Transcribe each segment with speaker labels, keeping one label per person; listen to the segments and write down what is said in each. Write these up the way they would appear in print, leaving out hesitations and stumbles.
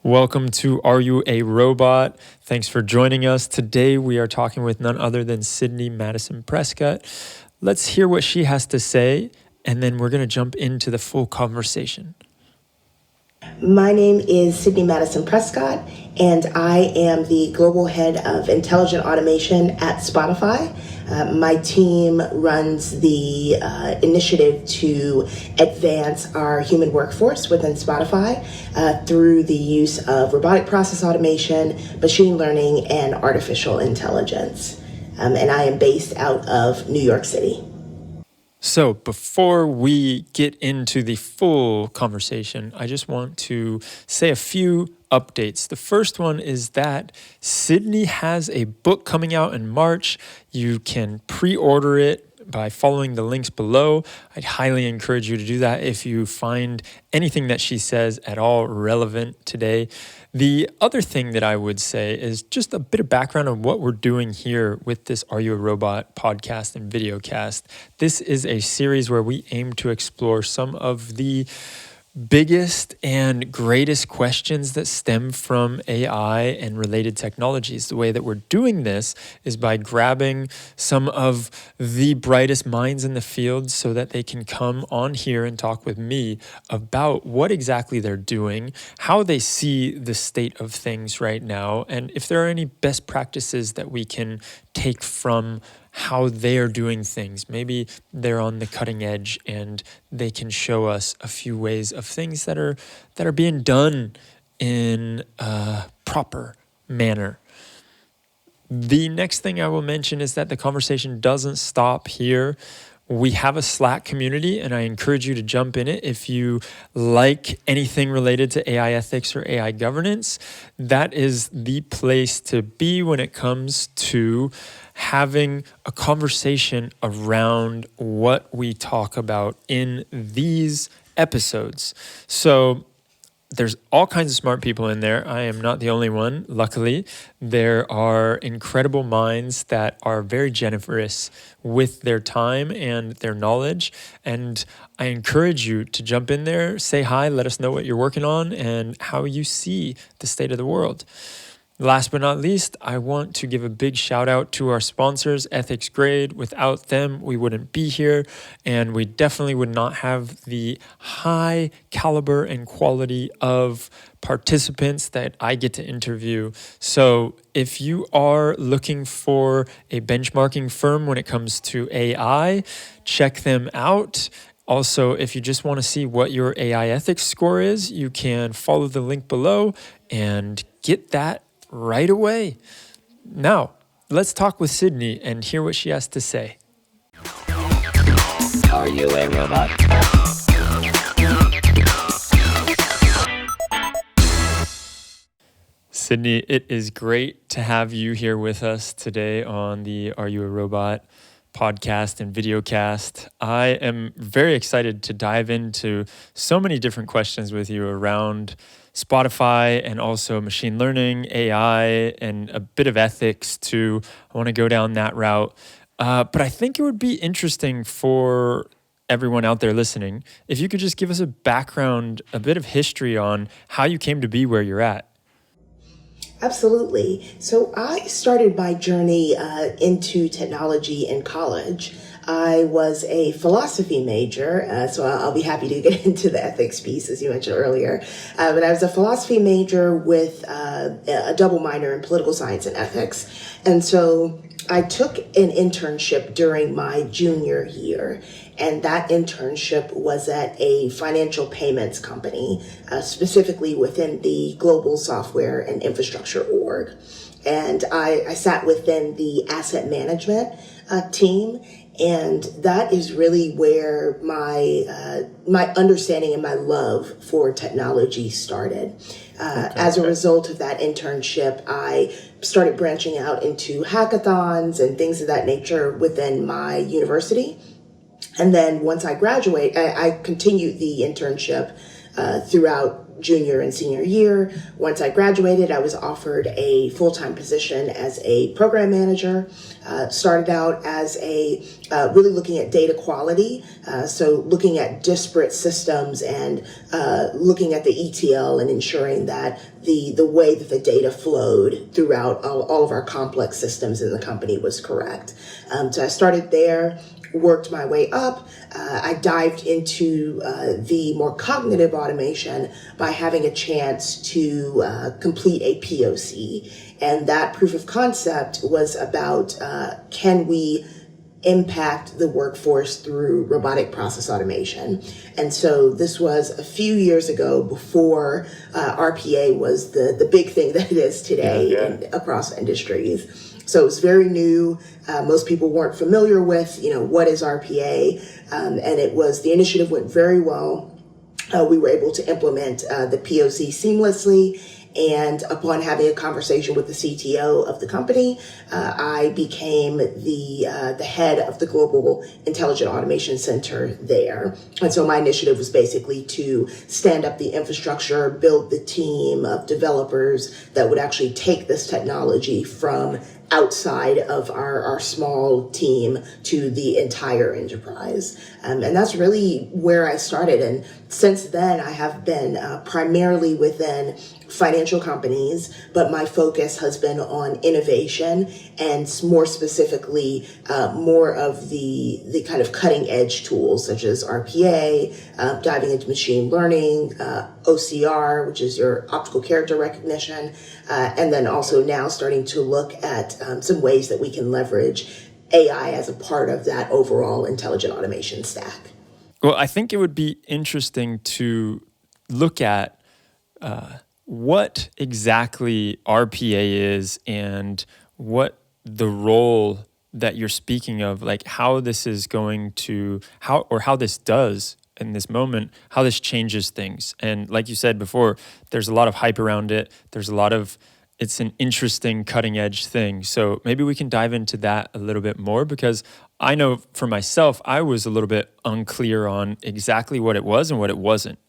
Speaker 1: Welcome to Are You a Robot? Thanks for joining us. Today we are talking with none other than Sidney Madison Prescott. Let's hear what she has to say, and then we're going to jump into the full conversation.
Speaker 2: My name is Sidney Madison Prescott, and I am the Global Head of Intelligent Automation at Spotify. My team runs the initiative to advance our human workforce within Spotify through the use of robotic process automation, machine learning, and artificial intelligence. And I am based out of New York City.
Speaker 1: So before we get into the full conversation, I just want to say a few updates. The first one is that Sidney has a book coming out in March. You can pre-order it by following the links below. I'd highly encourage you to do that if you find anything that she says at all relevant today. The other thing that I would say is just a bit of background on what we're doing here with this Are You a Robot podcast and videocast. This is a series where we aim to explore some of the biggest and greatest questions that stem from AI and related technologies. The way that we're doing this is by grabbing some of the brightest minds in the field so that they can come on here and talk with me about what exactly they're doing, how they see the state of things right now, and if there are any best practices that we can take from how they're doing things. Maybe they're on the cutting edge and they can show us a few ways of things that are being done in a proper manner. The next thing I will mention is that the conversation doesn't stop here. We have a Slack community, and I encourage you to jump in it if you like anything related to AI ethics or AI governance. That is the place to be when it comes to having a conversation around what we talk about in these episodes. So there's all kinds of smart people in there. I am not the only one, luckily. There are incredible minds that are very generous with their time and their knowledge. And I encourage you to jump in there, say hi, let us know what you're working on and how you see the state of the world. Last but not least, I want to give a big shout out to our sponsors, EthicsGrade. Without them, we wouldn't be here, and we definitely would not have the high caliber and quality of participants that I get to interview. So if you are looking for a benchmarking firm when it comes to AI, check them out. Also, if you just want to see what your AI ethics score is, you can follow the link below and get that right away. Now, let's talk with Sidney and hear what she has to say.
Speaker 3: Are you a robot?
Speaker 1: Sidney, it is great to have you here with us today on the Are You a Robot podcast and videocast. I am very excited to dive into so many different questions with you around Spotify and also machine learning, AI, and a bit of ethics too. I want to go down that route. But I think it would be interesting for everyone out there listening if you could just give us a background, a bit of history on how you came to be where you're at.
Speaker 2: Absolutely. So I started my journey into technology in college. I was a philosophy major, so I'll be happy to get into the ethics piece, as you mentioned earlier. But I was a philosophy major with a double minor in political science and ethics. And so I took an internship during my junior year, and that internship was at a financial payments company, specifically within the global software and infrastructure org. And I sat within the asset management team. And that is really where my understanding and my love for technology started. As a result of that internship, I started branching out into hackathons and things of that nature within my university. And then once I graduate, I continued the internship throughout junior and senior year. Once I graduated, I was offered a full-time position as a program manager. Started out as really looking at data quality, so looking at disparate systems and looking at the ETL and ensuring that the way that the data flowed throughout all of our complex systems in the company was correct. So I started there, worked my way up. I dived into the more cognitive automation by having a chance to complete a POC. And that proof of concept was about can we impact the workforce through robotic process automation. And so this was a few years ago before RPA was the big thing that it is today across industries. So it was very new. Most people weren't familiar with, what is RPA? And the initiative went very well. We were able to implement the POC seamlessly. And upon having a conversation with the CTO of the company, I became the head of the Global Intelligent Automation Center there. And so my initiative was basically to stand up the infrastructure, build the team of developers that would actually take this technology from outside of our small team to the entire enterprise. And that's really where I started. And since then, I have been primarily within financial companies, but my focus has been on innovation and more specifically, more of the kind of cutting edge tools such as RPA, diving into machine learning, OCR, which is your optical character recognition, and then also now starting to look at some ways that we can leverage AI as a part of that overall intelligent automation stack.
Speaker 1: Well, I think it would be interesting to look at what exactly RPA is and what the role that you're speaking of, like how this is going to, how this does in this moment, how this changes things. And like you said before, there's a lot of hype around it. It's an interesting cutting edge thing. So maybe we can dive into that a little bit more, because I know for myself, I was a little bit unclear on exactly what it was and what it wasn't.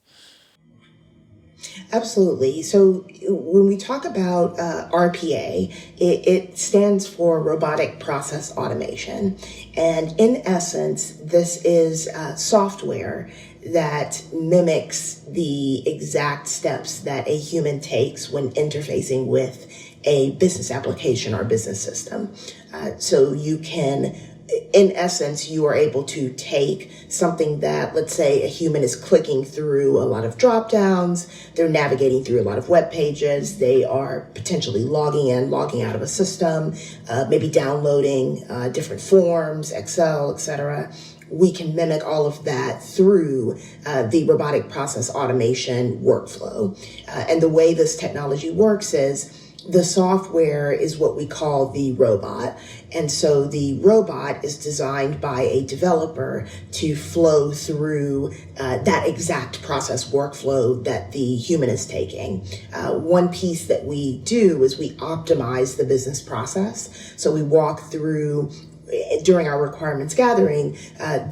Speaker 2: Absolutely. So when we talk about RPA, it stands for Robotic Process Automation. And in essence, this is software that mimics the exact steps that a human takes when interfacing with a business application or business system. So you can, in essence, you are able to take something that, let's say, a human is clicking through a lot of drop downs, they're navigating through a lot of web pages, they are potentially logging in, logging out of a system, maybe downloading different forms, Excel, etc. We can mimic all of that through the robotic process automation workflow. And the way this technology works is the software is what we call the robot. And so the robot is designed by a developer to flow through that exact process workflow that the human is taking. One piece that we do is we optimize the business process. So we walk through during our requirements gathering,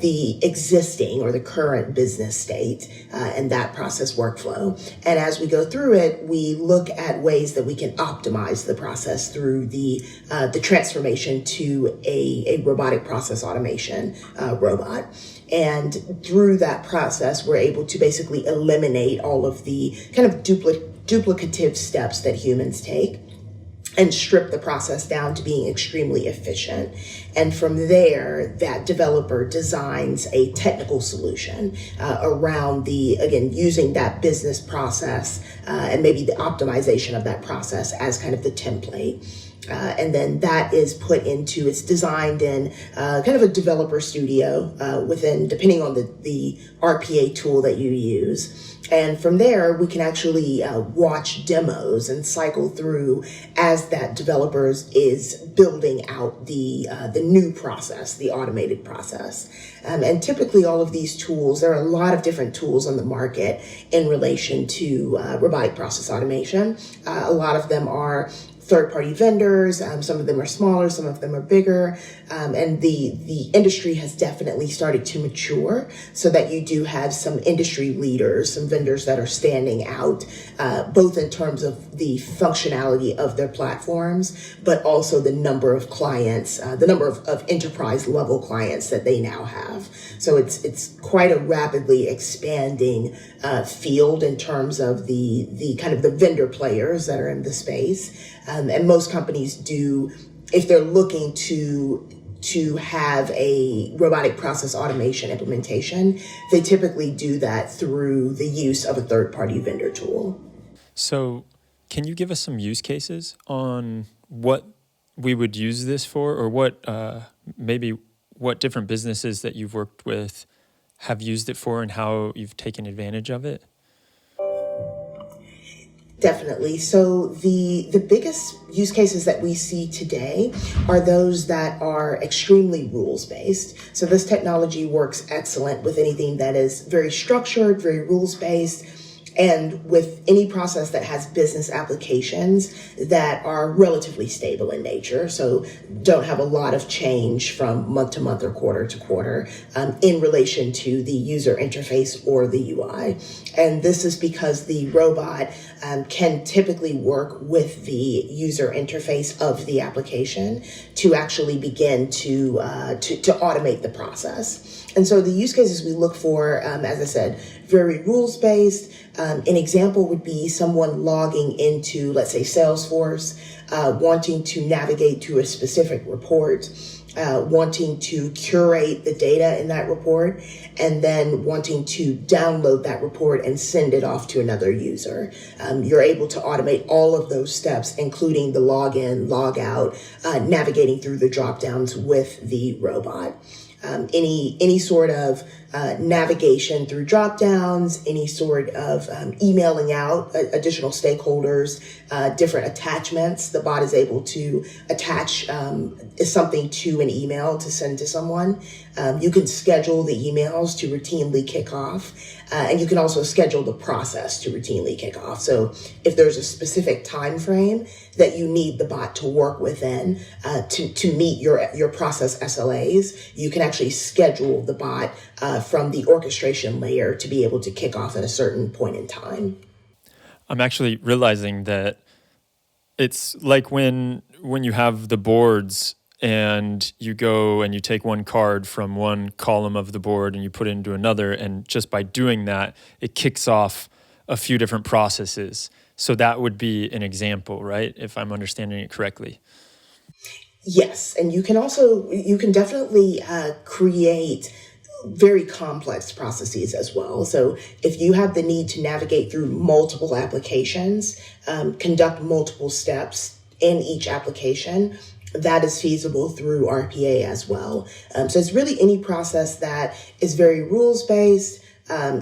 Speaker 2: the existing or the current business state and that process workflow. And as we go through it, we look at ways that we can optimize the process through the transformation to a robotic process automation robot. And through that process, we're able to basically eliminate all of the kind of duplicative steps that humans take and strip the process down to being extremely efficient. And from there, that developer designs a technical solution around using that business process and maybe the optimization of that process as kind of the template. And then that is it's designed in kind of a developer studio depending on the RPA tool that you use. And from there, we can actually watch demos and cycle through as that developer is building out the new process, the automated process. And typically all of these tools, there are a lot of different tools on the market in relation to robotic process automation. A lot of them are third-party vendors. Some of them are smaller, some of them are bigger. And the industry has definitely started to mature so that you do have some industry leaders, some vendors that are standing out, both in terms of the functionality of their platforms, but also the number of clients, the number of enterprise level clients that they now have. So it's quite a rapidly expanding field in terms of the kind of the vendor players that are in the space. And most companies do, if they're looking to have a robotic process automation implementation, they typically do that through the use of a third-party vendor tool.
Speaker 1: So can you give us some use cases on what we would use this for, or what maybe what different businesses that you've worked with have used it for and how you've taken advantage of it?
Speaker 2: Definitely. So the biggest use cases that we see today are those that are extremely rules-based. So this technology works excellent with anything that is very structured, very rules-based, and with any process that has business applications that are relatively stable in nature. So don't have a lot of change from month to month or quarter to quarter in relation to the user interface or the UI. And this is because the robot can typically work with the user interface of the application to actually begin to automate the process. And so the use cases we look for, as I said, very rules-based. An example would be someone logging into, let's say, Salesforce, wanting to navigate to a specific report, wanting to curate the data in that report, and then wanting to download that report and send it off to another user. You're able to automate all of those steps, including the login, log out, navigating through the drop downs with the robot. Any sort of navigation through drop downs, any sort of emailing out additional stakeholders, different attachments. The bot is able to attach something to an email to send to someone. You can schedule the emails to routinely kick off, and you can also schedule the process to routinely kick off. So if there's a specific time frame that you need the bot to work within to meet your process SLAs, you can actually schedule the bot from the orchestration layer to be able to kick off at a certain point in time.
Speaker 1: I'm actually realizing that it's like when you have the boards and you go and you take one card from one column of the board and you put it into another, and just by doing that, it kicks off a few different processes. So that would be an example, right? If I'm understanding it correctly.
Speaker 2: Yes, and you can definitely create very complex processes as well. So if you have the need to navigate through multiple applications, conduct multiple steps in each application, that is feasible through RPA as well. So it's really any process that is very rules-based,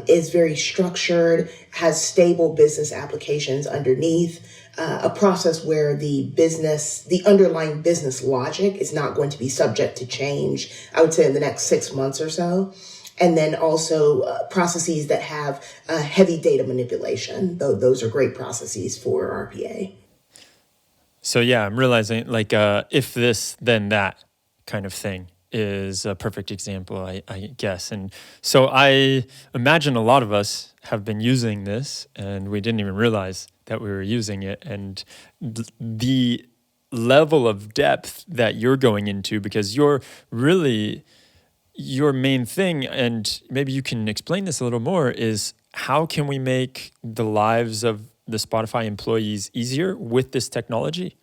Speaker 2: is very structured, has stable business applications underneath, a process where the underlying business logic is not going to be subject to change, I would say in the next 6 months or so. And then also processes that have heavy data manipulation. Those are great processes for RPA.
Speaker 1: So yeah, I'm realizing like if this, then that kind of thing is a perfect example, I guess. And so I imagine a lot of us have been using this and we didn't even realize that we were using it. And the level of depth that you're going into, because you're really, your main thing, and maybe you can explain this a little more, is how can we make the lives of the Spotify employees easier with this technology?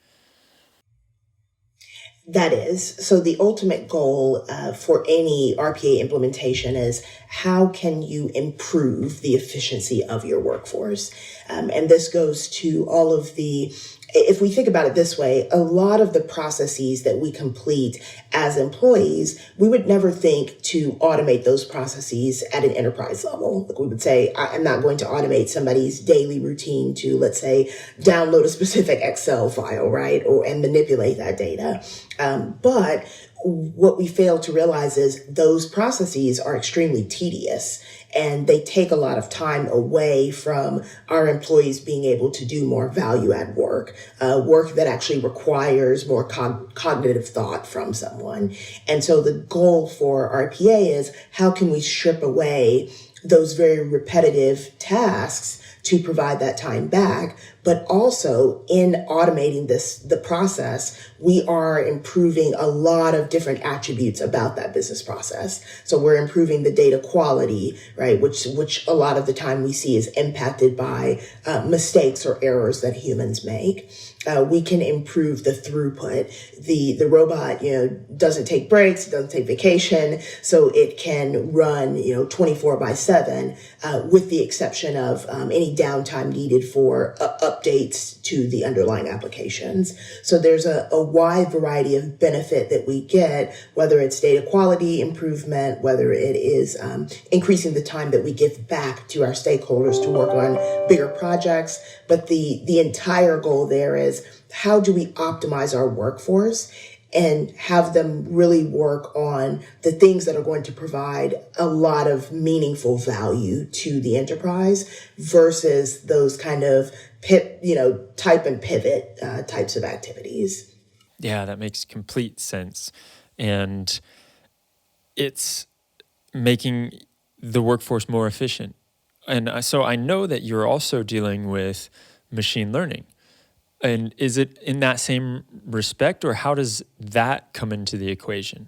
Speaker 2: That is. So the ultimate goal for any RPA implementation is how can you improve the efficiency of your workforce? And this goes to all of if we think about it this way, a lot of the processes that we complete as employees, we would never think to automate those processes at an enterprise level. Like we would say, I'm not going to automate somebody's daily routine to, let's say, download a specific Excel file, right? And manipulate that data. But what we fail to realize is those processes are extremely tedious and they take a lot of time away from our employees being able to do more value add work, work that actually requires more cognitive thought from someone. And so the goal for RPA is, how can we strip away those very repetitive tasks to provide that time back? But also, in automating the process, we are improving a lot of different attributes about that business process. So we're improving the data quality, right? Which a lot of the time we see is impacted by mistakes or errors that humans make. We can improve the throughput. The robot, doesn't take breaks, it doesn't take vacation, so it can run, 24/7, with the exception of any downtime needed for updates to the underlying applications. So there's a wide variety of benefit that we get, whether it's data quality improvement, whether it is increasing the time that we give back to our stakeholders to work on bigger projects. But the entire goal there is, how do we optimize our workforce and have them really work on the things that are going to provide a lot of meaningful value to the enterprise versus those kind of type and pivot types of activities.
Speaker 1: Yeah, that makes complete sense. And it's making the workforce more efficient. And so I know that you're also dealing with machine learning. And is it in that same respect, or how does that come into the equation?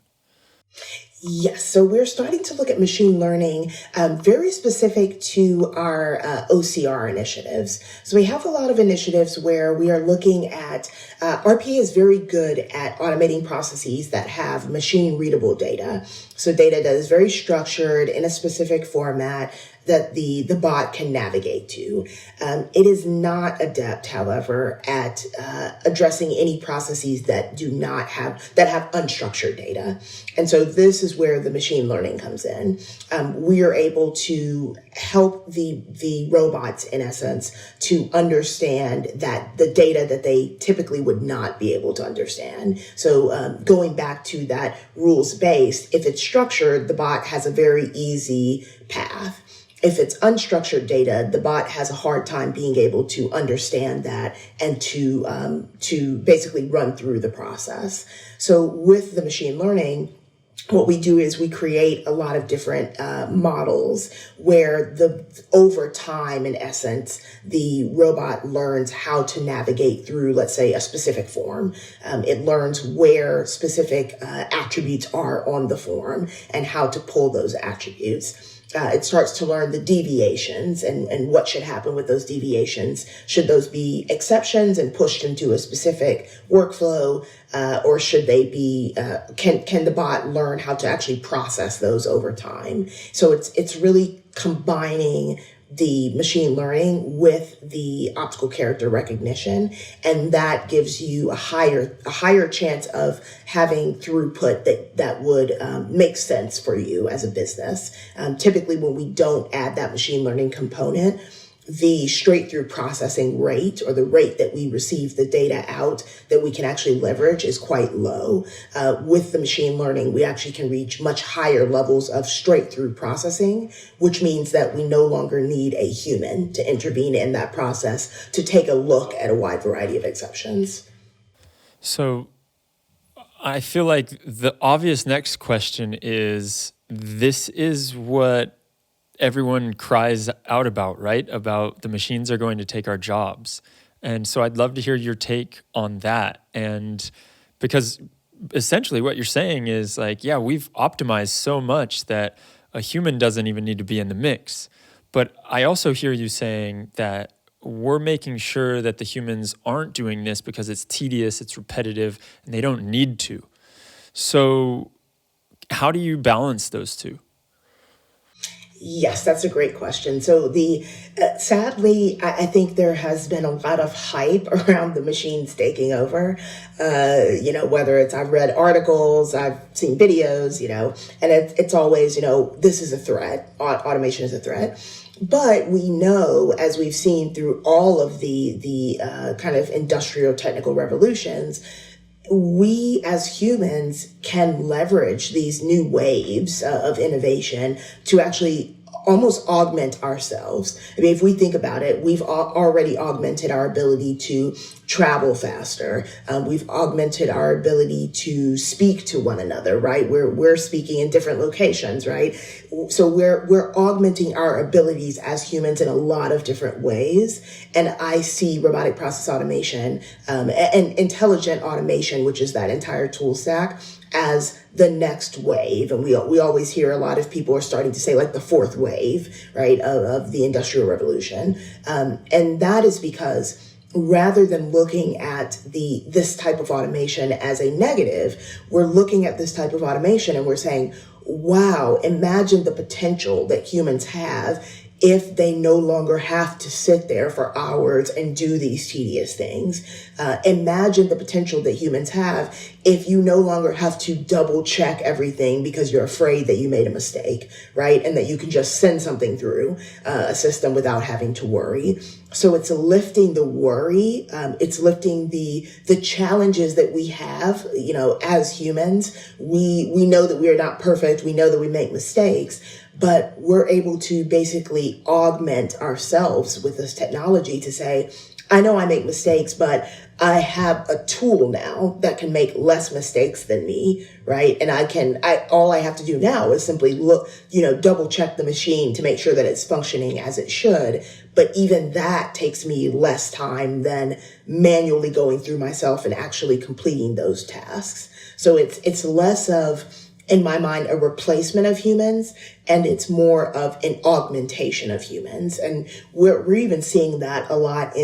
Speaker 2: Yes, so we're starting to look at machine learning very specific to our OCR initiatives. So we have a lot of initiatives where we are looking at, RPA is very good at automating processes that have machine readable data. So data that is very structured in a specific format that the bot can navigate to. It is not adept, however, at addressing any processes that have unstructured data. And so this is where the machine learning comes in. We are able to help the robots, in essence, to understand that the data that they typically would not be able to understand. So going back to that rules-based, if it's structured, the bot has a very easy path. If it's unstructured data, the bot has a hard time being able to understand that and to basically run through the process. So with the machine learning, what we do is we create a lot of different models where over time, in essence, the robot learns how to navigate through, let's say, a specific form. It learns where specific attributes are on the form and how to pull those attributes. It starts to learn the deviations and what should happen with those deviations. Should those be exceptions and pushed into a specific workflow, or should they be? Can the bot learn how to actually process those over time? So it's really combining the machine learning with the optical character recognition, and that gives you a higher chance of having throughput that would make sense for you as a business. Typically, when we don't add that machine learning component, the straight through processing rate, or the rate that we receive the data out that we can actually leverage, is quite low. With the machine learning, we actually can reach much higher levels of straight through processing, which means that we no longer need a human to intervene in that process to take a look at a wide variety of exceptions.
Speaker 1: So I feel like the obvious next question is, this is what everyone cries out about, right? About the machines are going to take our jobs. And so I'd love to hear your take on that. And because essentially what you're saying is like, yeah, we've optimized so much that a human doesn't even need to be in the mix. But I also hear you saying that we're making sure that the humans aren't doing this because it's tedious, it's repetitive, and they don't need to. So how do you balance those two?
Speaker 2: Yes, that's a great question. So sadly, I think there has been a lot of hype around the machines taking over. Whether it's, I've read articles, I've seen videos, and it's always, this is a threat. Automation is a threat. But we know, as we've seen through all of the kind of industrial technical revolutions, we as humans can leverage these new waves of innovation to actually almost augment ourselves. I mean, if we think about it, we've already augmented our ability to travel faster. We've augmented our ability to speak to one another, right? We're speaking in different locations, right? So we're augmenting our abilities as humans in a lot of different ways. And I see robotic process automation and intelligent automation, which is that entire tool stack, as the next wave. And we always hear a lot of people are starting to say like the fourth wave, right, of the Industrial Revolution. And that is because rather than looking at this type of automation as a negative, we're looking at this type of automation and we're saying, wow, imagine the potential that humans have if they no longer have to sit there for hours and do these tedious things. Imagine the potential that humans have if you no longer have to double check everything because you're afraid that you made a mistake, right? And that you can just send something through a system without having to worry. So it's lifting the worry. It's lifting the challenges that we have, as humans. We know that we are not perfect. We know that we make mistakes, but we're able to basically augment ourselves with this technology to say, I know I make mistakes, but I have a tool now that can make less mistakes than me, right? And all I have to do now is simply look, double check the machine to make sure that it's functioning as it should. But even that takes me less time than manually going through myself and actually completing those tasks. So it's less of, in my mind, a replacement of humans, and it's more of an augmentation of humans. And we're even seeing that a lot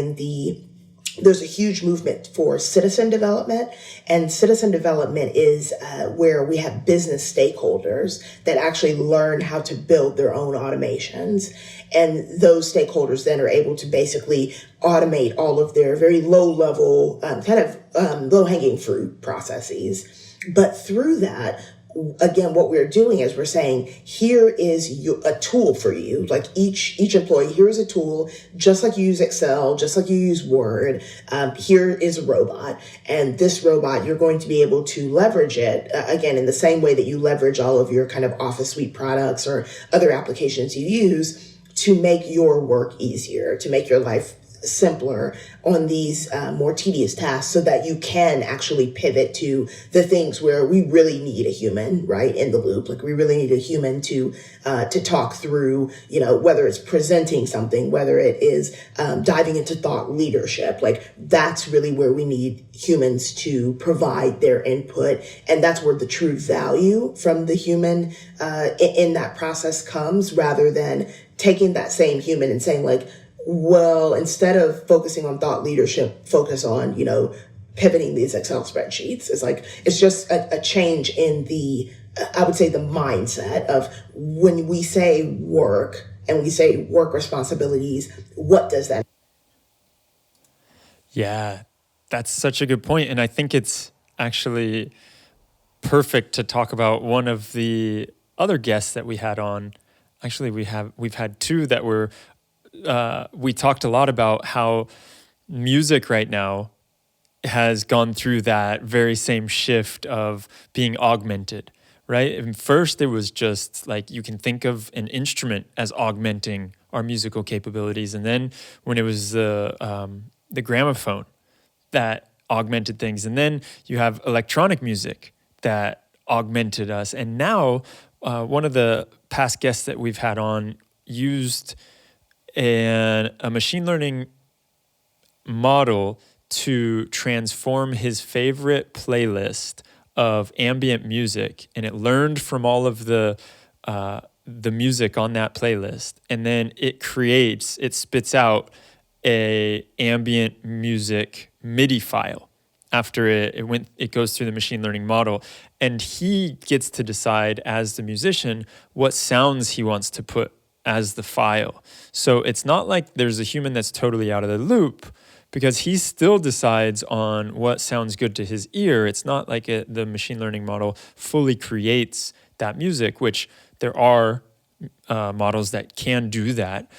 Speaker 2: there's a huge movement for citizen development, and citizen development is where we have business stakeholders that actually learn how to build their own automations. And those stakeholders then are able to basically automate all of their very low level, low hanging fruit processes. But through that, again, what we're doing is we're saying, here is a tool for you. Like each employee, here is a tool, just like you use Excel, just like you use Word. Here is a robot. And this robot, you're going to be able to leverage it, again, in the same way that you leverage all of your kind of Office Suite products or other applications you use to make your work easier, to make your life simpler on these more tedious tasks, so that you can actually pivot to the things where we really need a human, right, in the loop. Like we really need a human to talk through, whether it's presenting something, whether it is diving into thought leadership. Like that's really where we need humans to provide their input, and that's where the true value from the human in that process comes, rather than taking that same human and saying like, well, instead of focusing on thought leadership, focus on, pivoting these Excel spreadsheets. It's just a change in I would say the mindset of when we say work and we say work responsibilities, what does that?
Speaker 1: Yeah, that's such a good point. And I think it's actually perfect to talk about one of the other guests that we had on. Actually, we've had two that were we talked a lot about how music right now has gone through that very same shift of being augmented, right? And first, it was just like you can think of an instrument as augmenting our musical capabilities, and then when it was the gramophone that augmented things, and then you have electronic music that augmented us, and now one of the past guests that we've had on used a machine learning model to transform his favorite playlist of ambient music, and it learned from all of the music on that playlist, and then it spits out a ambient music MIDI file after it goes through the machine learning model, and he gets to decide as the musician what sounds he wants to put as the file. So it's not like there's a human that's totally out of the loop, because he still decides on what sounds good to his ear. It's not like the machine learning model fully creates that music, which there are models that can do that.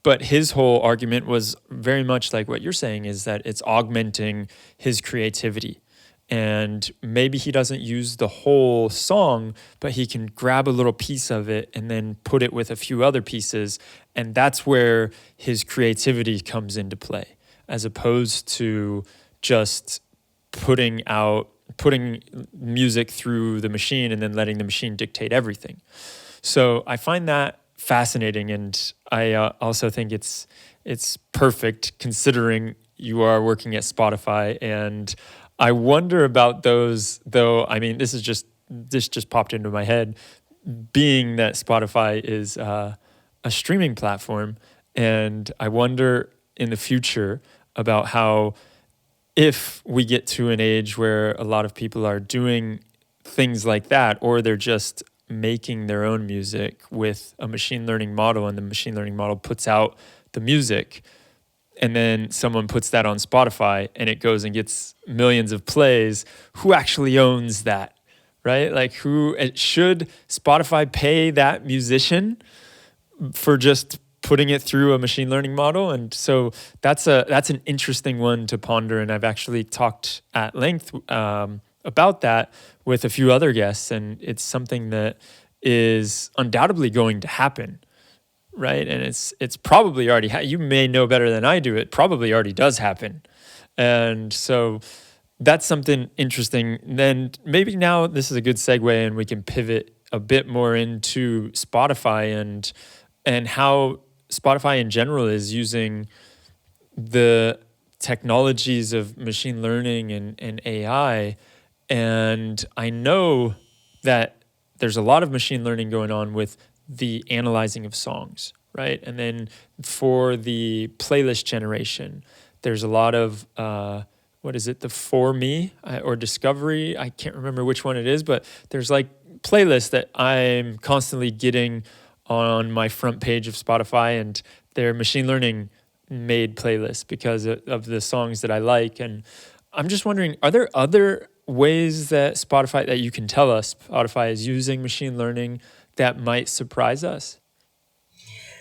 Speaker 1: But his whole argument was very much like what you're saying, is that it's augmenting his creativity. and maybe he doesn't use the whole song, but he can grab a little piece of it and then put it with a few other pieces. And that's where his creativity comes into play, as opposed to just putting music through the machine and then letting the machine dictate everything. So I find that fascinating, and I also think it's perfect considering you are working at Spotify. And I wonder about those, though. I mean, this just popped into my head, being that Spotify is a streaming platform, and I wonder in the future about how, if we get to an age where a lot of people are doing things like that, or they're just making their own music with a machine learning model, and the machine learning model puts out the music, and then someone puts that on Spotify and it goes and gets millions of plays, who actually owns that, right? Like, should Spotify pay that musician for just putting it through a machine learning model? And so that's an interesting one to ponder. And I've actually talked at length about that with a few other guests, and it's something that is undoubtedly going to happen. Right. And it's probably already, you may know better than I do, it probably already does happen. And so that's something interesting. Then maybe now this is a good segue, and we can pivot a bit more into Spotify and how Spotify in general is using the technologies of machine learning and AI. And I know that there's a lot of machine learning going on with the analyzing of songs, right? And then for the playlist generation, there's a lot of, the For Me or Discovery? I can't remember which one it is, but there's like playlists that I'm constantly getting on my front page of Spotify, and they're machine learning made playlists because of the songs that I like. And I'm just wondering, are there other ways that you can tell us Spotify is using machine learning that might surprise us?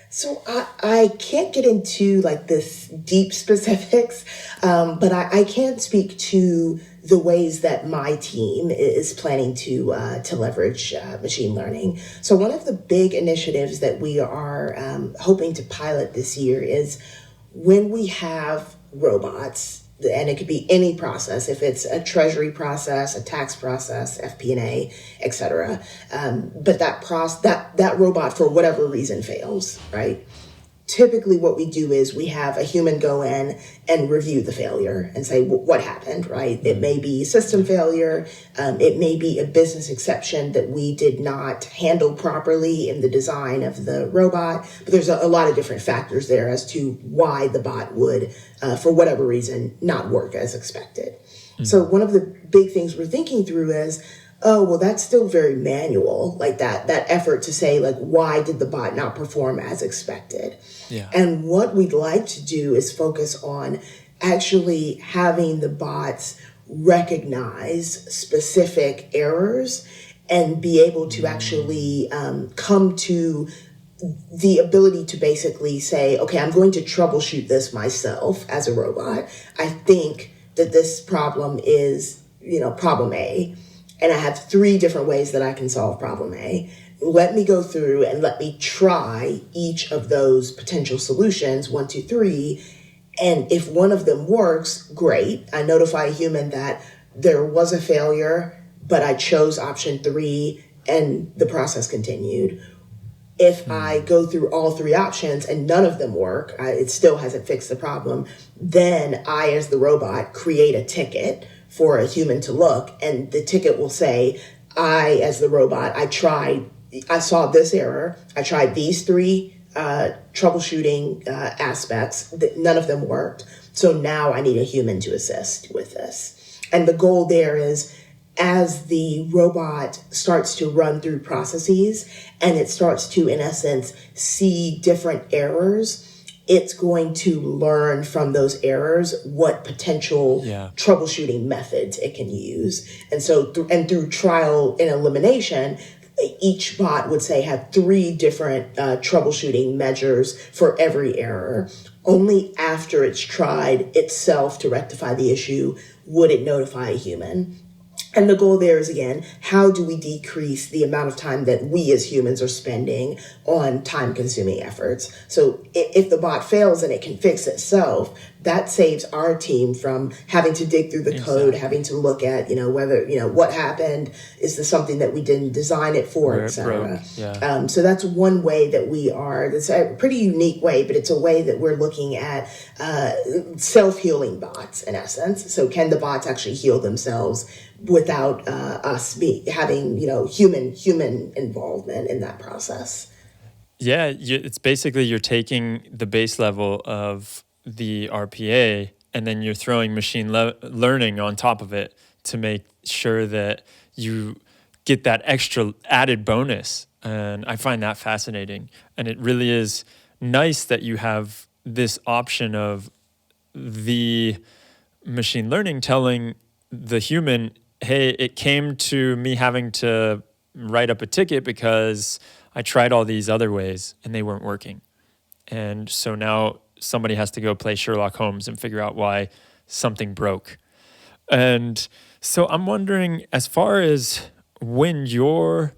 Speaker 2: So I can't get into like this deep specifics, but I can speak to the ways that my team is planning to leverage machine learning. So one of the big initiatives that we are hoping to pilot this year is when we have robots, and it could be any process, if it's a treasury process, a tax process, FP&A, et cetera. But that robot, for whatever reason, fails, right? Typically what we do is we have a human go in and review the failure and say, what happened, right? It may be system failure. It may be a business exception that we did not handle properly in the design of the robot. But there's a lot of different factors there as to why the bot would, for whatever reason, not work as expected. Mm-hmm. So one of the big things we're thinking through is, oh, well, that's still very manual, like that effort to say, like, why did the bot not perform as expected? Yeah. And what we'd like to do is focus on actually having the bots recognize specific errors and be able to actually come to the ability to basically say, okay, I'm going to troubleshoot this myself as a robot. I think that this problem is, problem A. And I have 3 different ways that I can solve problem A. Let me go through and let me try each of those potential solutions, 1, 2, 3. And if one of them works, great. I notify a human that there was a failure, but I chose option 3 and the process continued. If I go through all 3 options and none of them work, it still hasn't fixed the problem, then I, as the robot, create a ticket for a human to look, and the ticket will say, I, as the robot, I saw this error, I tried these 3 troubleshooting aspects, none of them worked, so now I need a human to assist with this. And the goal there is, as the robot starts to run through processes and it starts to, in essence, see different errors, it's going to learn from those errors what potential troubleshooting methods it can use. And so, through trial and elimination, each bot would say have 3 different troubleshooting measures for every error. only after it's tried itself to rectify the issue would it notify a human. And the goal there is, again, how do we decrease the amount of time that we as humans are spending on time-consuming efforts? So if the bot fails and it can fix itself, that saves our team from having to dig through the code, having to look at, whether, what happened, is this something that we didn't design it for, et cetera.
Speaker 1: Yeah.
Speaker 2: So that's one way that it's a pretty unique way, but it's a way that we're looking at self-healing bots, in essence. So can the bots actually heal themselves without us having human involvement in that process?
Speaker 1: Yeah, it's basically you're taking the base level of the RPA and then you're throwing machine learning on top of it to make sure that you get that extra added bonus. And I find that fascinating. And it really is nice that you have this option of the machine learning telling the human, hey, it came to me having to write up a ticket because I tried all these other ways and they weren't working. And so now somebody has to go play Sherlock Holmes and figure out why something broke. And so I'm wondering, as far as when you're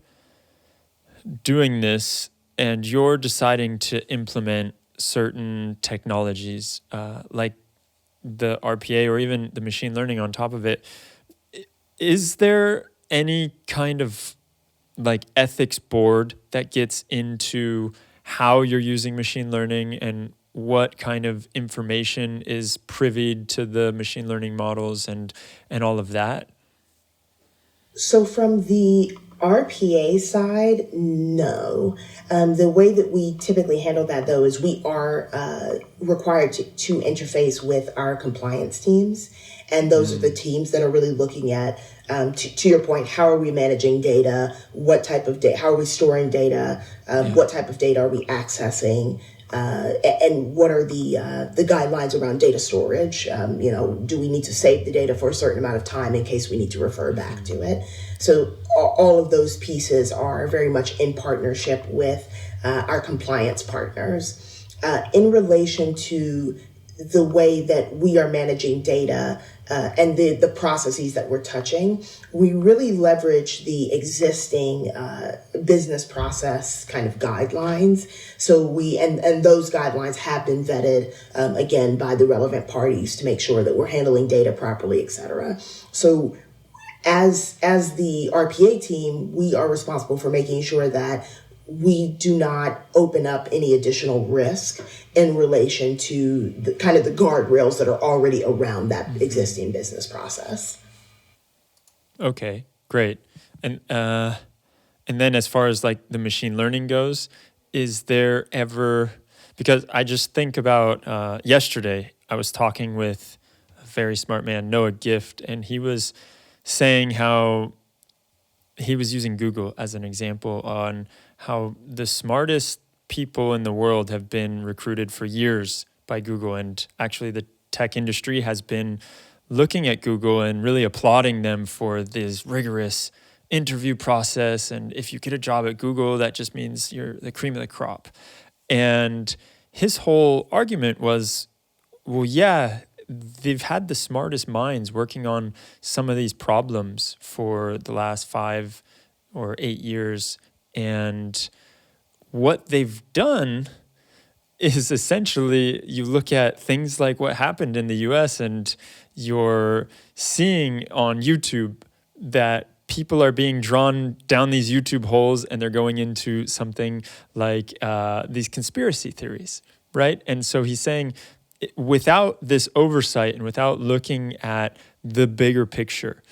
Speaker 1: doing this and you're deciding to implement certain technologies like the RPA or even the machine learning on top of it, is there any kind of like ethics board that gets into how you're using machine learning and what kind of information is privied to the machine learning models and all of that?
Speaker 2: So from the RPA side, no. The way that we typically handle that, though, is we are required to interface with our compliance teams. And those are the teams that are really looking at, to your point, how are we managing data? What type of data? How are we storing data? What type of data are we accessing? And what are the guidelines around data storage? Do we need to save the data for a certain amount of time in case we need to refer back to it? So all of those pieces are very much in partnership with our compliance partners. In relation to the way that we are managing data and the processes that we're touching, we really leverage the existing business process kind of guidelines. So and those guidelines have been vetted, again, by the relevant parties to make sure that we're handling data properly, et cetera. So as the RPA team, we are responsible for making sure that we do not open up any additional risk in relation to the kind of the guardrails that are already around that existing business process.
Speaker 1: Okay, great. And then as far as like the machine learning goes, is there ever, because I just think about yesterday, I was talking with a very smart man, Noah Gift, and he was saying how he was using Google as an example on how the smartest people in the world have been recruited for years by Google. And actually the tech industry has been looking at Google and really applauding them for this rigorous interview process. And if you get a job at Google, that just means you're the cream of the crop. And his whole argument was, well, yeah, they've had the smartest minds working on some of these problems for the last 5 or 8 years. And what they've done is essentially you look at things like what happened in the US and you're seeing on YouTube that people are being drawn down these YouTube holes and they're going into something like these conspiracy theories, right? And so he's saying without this oversight and without looking at the bigger picture,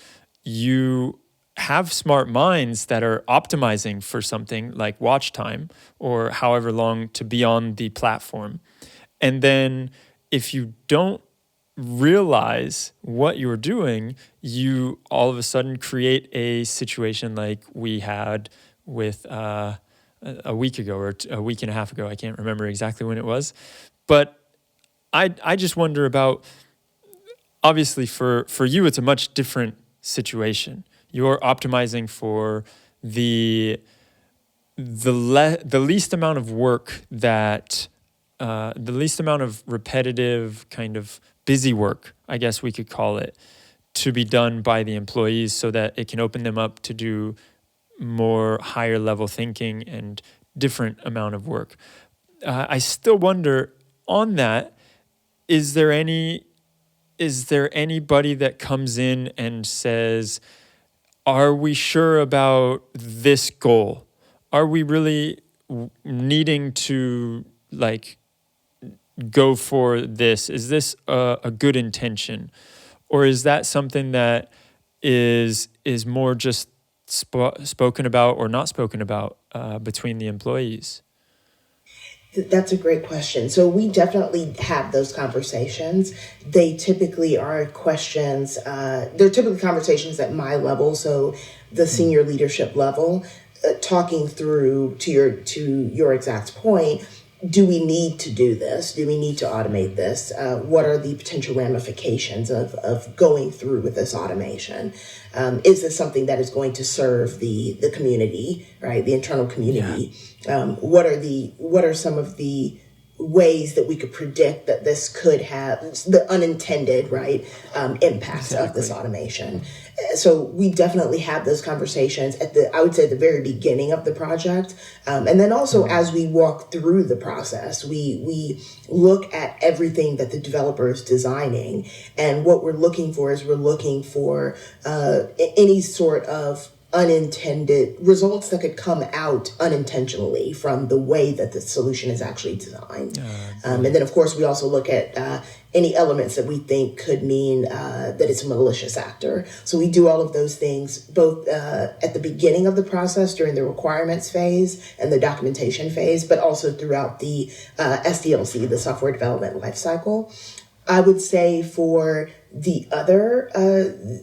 Speaker 1: you have smart minds that are optimizing for something like watch time or however long to be on the platform. And then if you don't realize what you're doing, you all of a sudden create a situation like we had with a week ago or a week and a half ago. I can't remember exactly when it was. But I just wonder about, obviously for you, it's a much different situation. You're optimizing for the least amount of work that the least amount of repetitive kind of busy work, I guess we could call it, to be done by the employees so that it can open them up to do more higher level thinking and different amount of work. I still wonder on that, is there anybody that comes in and says, are we sure about this goal? Are we really needing to like go for this? Is this a good intention? Or is that something that is more just spoken about or not spoken about between the employees?
Speaker 2: That's a great question. So we definitely have those conversations. They typically are questions, they're typically conversations at my level, so the senior leadership level, talking through to your exact point. Do we need to do this? Do we need to automate this? What are the potential ramifications of going through with this automation? Is this something that is going to serve the community, right? The internal community? Yeah. What are some of the ways that we could predict that this could have the unintended, right, impacts of this automation? So we definitely have those conversations I would say at the very beginning of the project. And then also as we walk through the process, we look at everything that the developer is designing. And what we're looking for is any sort of unintended results that could come out unintentionally from the way that the solution is actually designed. And then, of course, we also look at any elements that we think could mean that it's a malicious actor. So we do all of those things both at the beginning of the process during the requirements phase and the documentation phase, but also throughout the SDLC, the software development lifecycle. I would say for the other,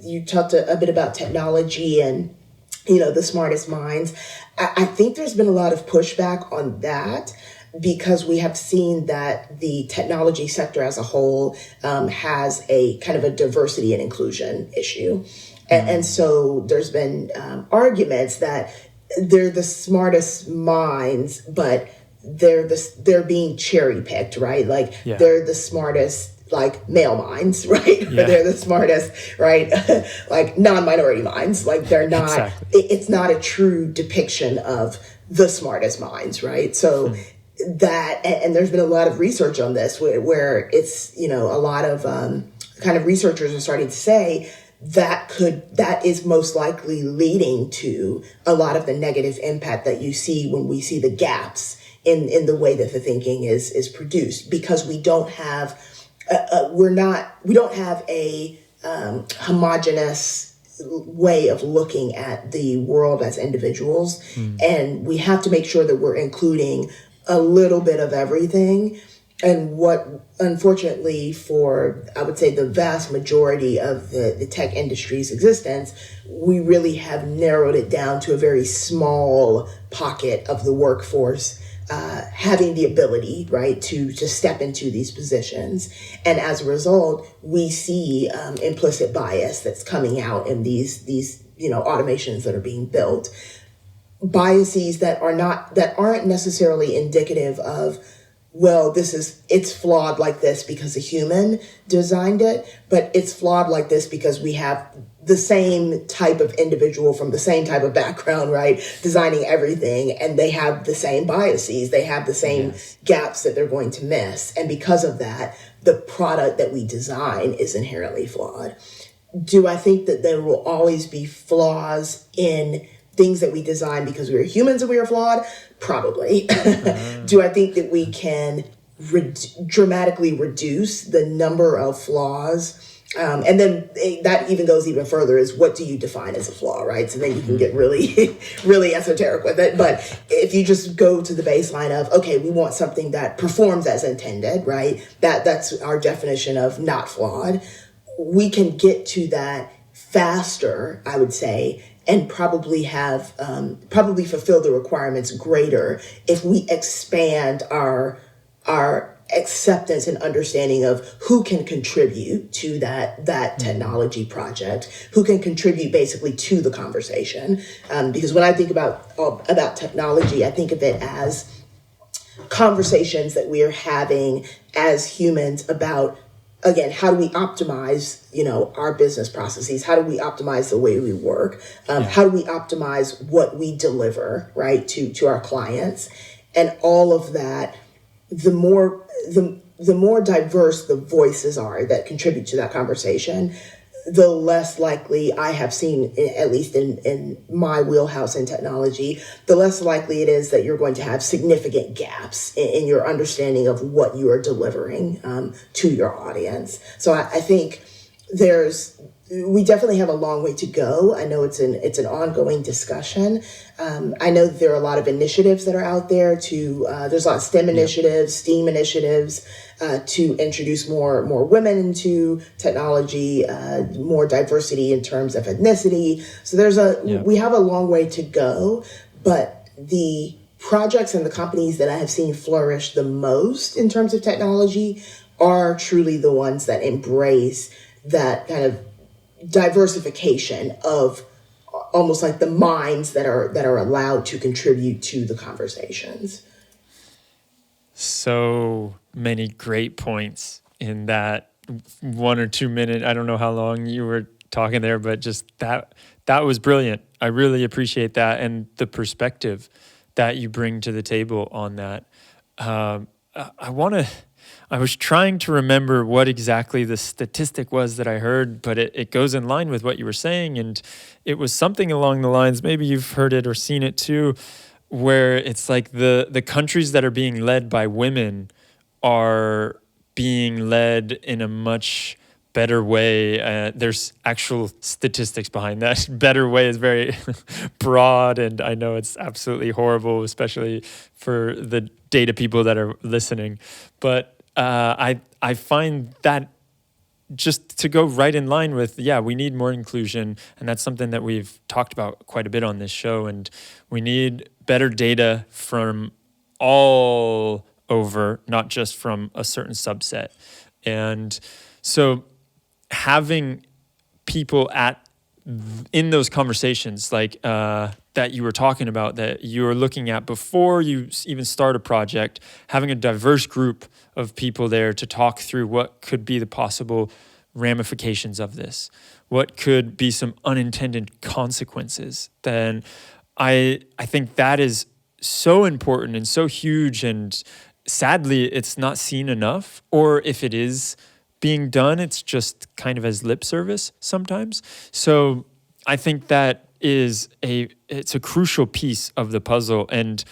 Speaker 2: you talked a bit about technology and the smartest minds. I think there's been a lot of pushback on that because we have seen that the technology sector as a whole has a kind of a diversity and inclusion issue. And so there's been arguments that they're the smartest minds, but they're being cherry picked, right? Like they're the smartest like male minds, right? Yeah. They're the smartest, right? Like non-minority minds. Like they're not, exactly. It's not a true depiction of the smartest minds, right? So that, and there's been a lot of research on this where it's, a lot of kind of researchers are starting to say that is most likely leading to a lot of the negative impact that you see when we see the gaps in the way that the thinking is produced, because we don't have we don't have a homogenous way of looking at the world as individuals. And we have to make sure that we're including a little bit of everything. And what, unfortunately, for, I would say, the vast majority of the tech industry's existence, we really have narrowed it down to a very small pocket of the workforce having the ability, right, to step into these positions. And as a result, we see implicit bias that's coming out in these automations that are being built. Biases that aren't necessarily indicative of, well, it's flawed like this because a human designed it, but it's flawed like this because we have the same type of individual from the same type of background, right, designing everything, and they have the same biases, they have the same gaps that they're going to miss. And because of that, the product that we design is inherently flawed. Do I think that there will always be flaws in things that we design because we are humans and we are flawed? Probably. Do I think that we can dramatically reduce the number of flaws? And then that even goes even further is, what do you define as a flaw, right? So then you can get really, really esoteric with it. But if you just go to the baseline of, okay, we want something that performs as intended, right? That's our definition of not flawed. We can get to that faster, I would say, and probably fulfill the requirements greater if we expand our acceptance and understanding of who can contribute to that technology project, who can contribute basically to the conversation. Because when I think about technology, I think of it as conversations that we are having as humans about, again, how do we optimize, our business processes? How do we optimize the way we work? How do we optimize what we deliver, right, to our clients? And all of that, the more diverse the voices are that contribute to that conversation, the less likely I have seen, at least in my wheelhouse in technology, the less likely it is that you're going to have significant gaps in your understanding of what you are delivering to your audience. So I think we definitely have a long way to go. I know it's an ongoing discussion. I know that there are a lot of initiatives that are out there there's a lot of STEM initiatives, STEAM initiatives, to introduce more women into technology, more diversity in terms of ethnicity. So we have a long way to go, but the projects and the companies that I have seen flourish the most in terms of technology are truly the ones that embrace that kind of diversification of almost like the minds that are allowed to contribute to the conversations.
Speaker 1: So many great points in that 1 or 2 minute. I don't know how long you were talking there, but just that was brilliant. I really appreciate that and the perspective that you bring to the table on that. I was trying to remember what exactly the statistic was that I heard, but it goes in line with what you were saying. And it was something along the lines, maybe you've heard it or seen it too, where it's like the countries that are being led by women are being led in a much better way. There's actual statistics behind that. Better way is very broad, and I know it's absolutely horrible, especially for the data people that are listening. But I find that just to go right in line with, we need more inclusion. And that's something that we've talked about quite a bit on this show. And we need better data from all over, not just from a certain subset. And so having people in those conversations like that you were talking about, that you were looking at before you even start a project, having a diverse group of people there to talk through what could be the possible ramifications of this, what could be some unintended consequences, then I think that is so important and so huge, and sadly it's not seen enough, or if it is being done, it's just kind of as lip service sometimes. So I think that it's a crucial piece of the puzzle. And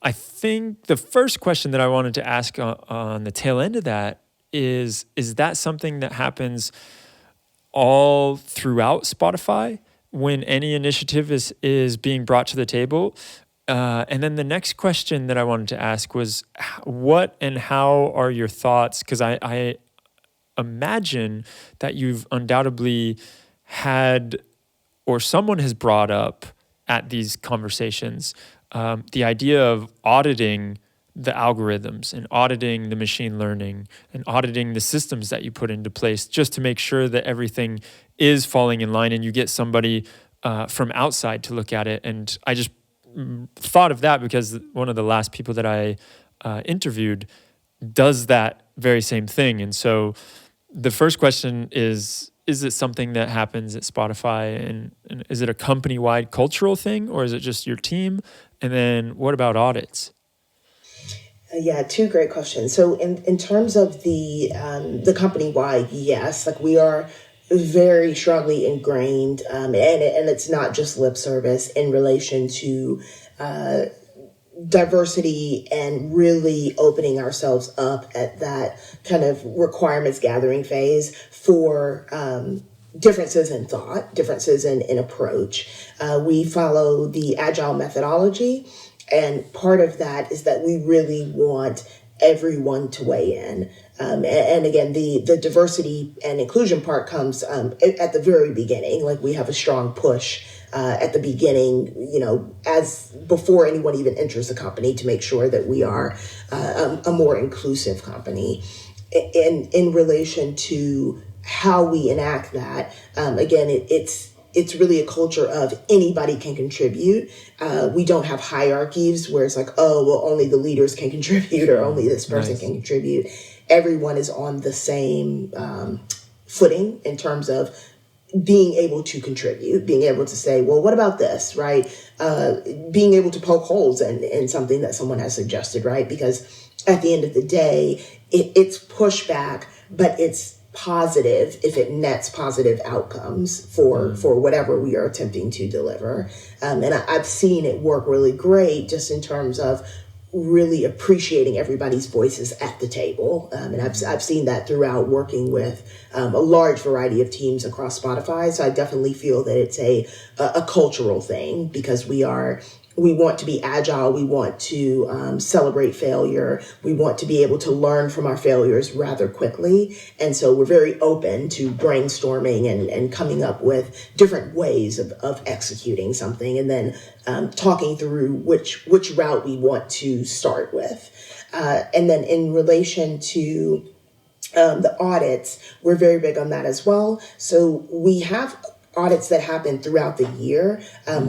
Speaker 1: I think the first question that I wanted to ask on the tail end of that is that something that happens all throughout Spotify when any initiative is being brought to the table? And then the next question that I wanted to ask was, what and how are your thoughts? Because I imagine that you've undoubtedly had, or someone has brought up at these conversations, the idea of auditing the algorithms and auditing the machine learning and auditing the systems that you put into place, just to make sure that everything is falling in line, and you get somebody from outside to look at it. And I just thought of that because one of the last people that I interviewed does that very same thing. And so the first question is it something that happens at Spotify, and is it a company-wide cultural thing, or is it just your team? And then what about audits?
Speaker 2: Two great questions. So in terms of the company-wide, yes, like we are very strongly ingrained, and it's not just lip service in relation to diversity and really opening ourselves up at that kind of requirements gathering phase for differences in thought, differences in approach. We follow the Agile methodology, and part of that is that we really want everyone to weigh in. And again, the diversity and inclusion part comes at the very beginning. Like we have a strong push at the beginning, as before anyone even enters the company, to make sure that we are a more inclusive company. In relation to how we enact that, again, it's it's really a culture of anybody can contribute. We don't have hierarchies where it's like, oh, well, only the leaders can contribute or only this person can contribute. Everyone is on the same footing in terms of being able to contribute, being able to say, well, what about this, right? Being able to poke holes in something that someone has suggested, right? Because at the end of the day, it's pushback, but it's positive if it nets positive outcomes for whatever we are attempting to deliver. And I've seen it work really great just in terms of really appreciating everybody's voices at the table. And I've seen that throughout working with a large variety of teams across Spotify. So I definitely feel that it's a cultural thing because we want to be agile. We want to celebrate failure. We want to be able to learn from our failures rather quickly. And so we're very open to brainstorming and coming up with different ways of executing something and then talking through which route we want to start with. And then in relation to the audits, we're very big on that as well. So we have audits that happen throughout the year.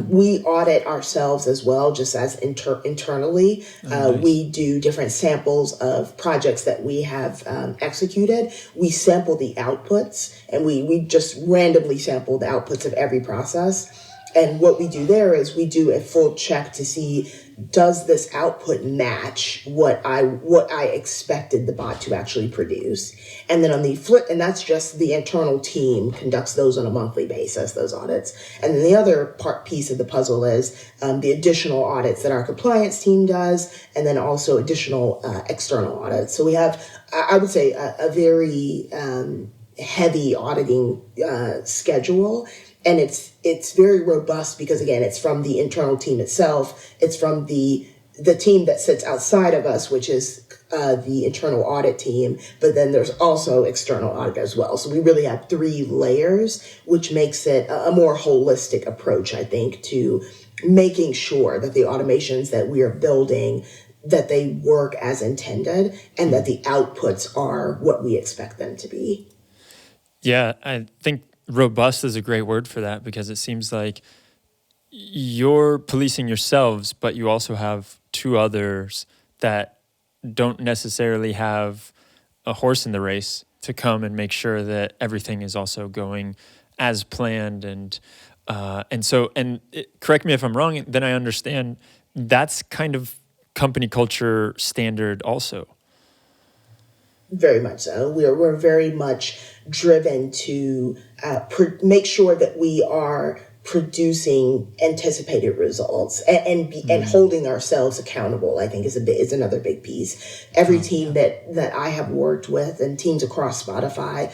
Speaker 2: We audit ourselves as well, just as internally.
Speaker 1: Nice.
Speaker 2: We do different samples of projects that we have executed. We sample the outputs, and we just randomly sample the outputs of every process. And what we do there is we do a full check to see, does this output match what I expected the bot to actually produce? And then on the flip, and that's just the internal team conducts those on a monthly basis, those audits. And then the other piece of the puzzle is the additional audits that our compliance team does, and then also additional external audits. So we have, I would say, a very heavy auditing schedule. And it's very robust because, again, it's from the internal team itself. It's from the team that sits outside of us, which is the internal audit team. But then there's also external audit as well. So we really have 3 layers, which makes it a more holistic approach, I think, to making sure that the automations that we are building, that they work as intended and that the outputs are what we expect them to be.
Speaker 1: Yeah, I think robust is a great word for that because it seems like you're policing yourselves, but you also have 2 others that don't necessarily have a horse in the race to come and make sure that everything is also going as planned. And correct me if I'm wrong, then I understand that's kind of company culture standard also.
Speaker 2: Very much so. We're very much driven to make sure that we are producing anticipated results and holding ourselves accountable. I think is another big piece. Every team that I have worked with and teams across Spotify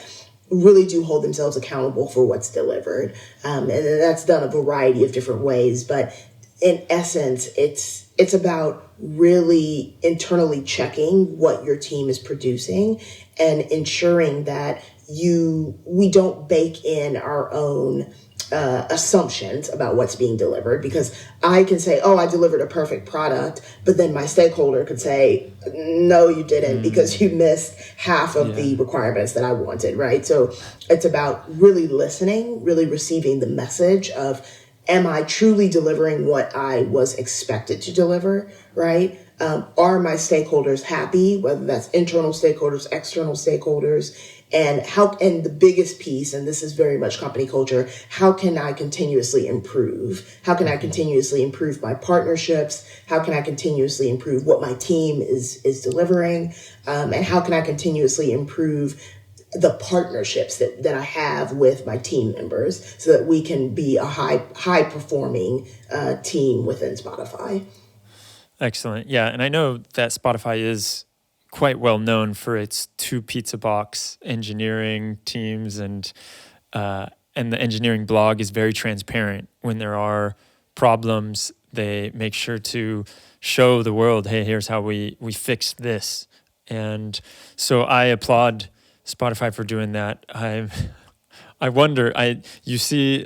Speaker 2: really do hold themselves accountable for what's delivered, and that's done a variety of different ways. But in essence, it's about really internally checking what your team is producing and ensuring that we don't bake in our own assumptions about what's being delivered, because I can say, oh, I delivered a perfect product, but then my stakeholder could say, no, you didn't, because you missed half of the requirements that I wanted, right? So it's about really listening, really receiving the message of, am I truly delivering what I was expected to deliver, right? Are my stakeholders happy, whether that's internal stakeholders, external stakeholders, and the biggest piece, and this is very much company culture, how can I continuously improve? How can I continuously improve my partnerships? How can I continuously improve what my team is delivering? And how can I continuously improve the partnerships that I have with my team members so that we can be a high performing team within Spotify. Excellent.
Speaker 1: Yeah, and I know that Spotify is quite well known for its 2 pizza box engineering teams, and the engineering blog is very transparent. When there are problems, they make sure to show the world, hey, here's how we fixed this. And so I applaud Spotify for doing that. I wonder, you see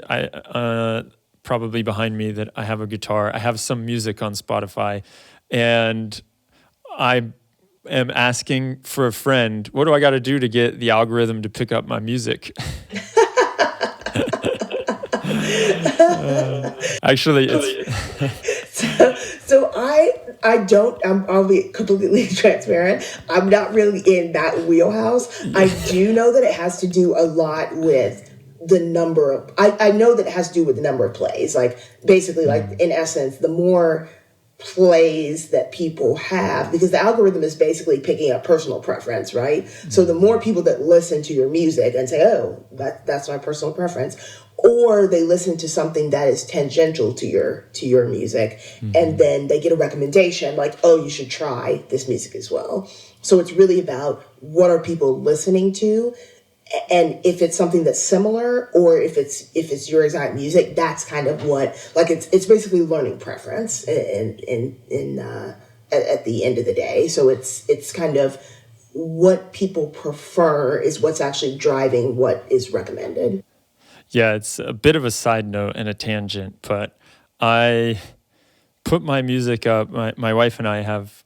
Speaker 1: probably behind me that I have a guitar. I have some music on Spotify, and I am asking for a friend, what do I got to do to get the algorithm to pick up my music? Actually, it's
Speaker 2: I'll be completely transparent. I'm not really in that wheelhouse. I do know that it has to do a lot with the number of, I know that it has to do with the number of plays. Like basically, like in essence, the more plays that people have, because the algorithm is basically picking up personal preference, right? So the more people that listen to your music and say, oh, that's my personal preference, or they listen to something that is tangential to your music, and then they get a recommendation like, oh, you should try this music as well. So it's really about what are people listening to, and if it's something that's similar, or if it's your exact music, that's kind of what, like, it's basically learning preference at the end of the day. So it's kind of what people prefer is what's actually driving what is recommended.
Speaker 1: yeah, it's a bit of a side note and a tangent, but I put my music up. My wife and I have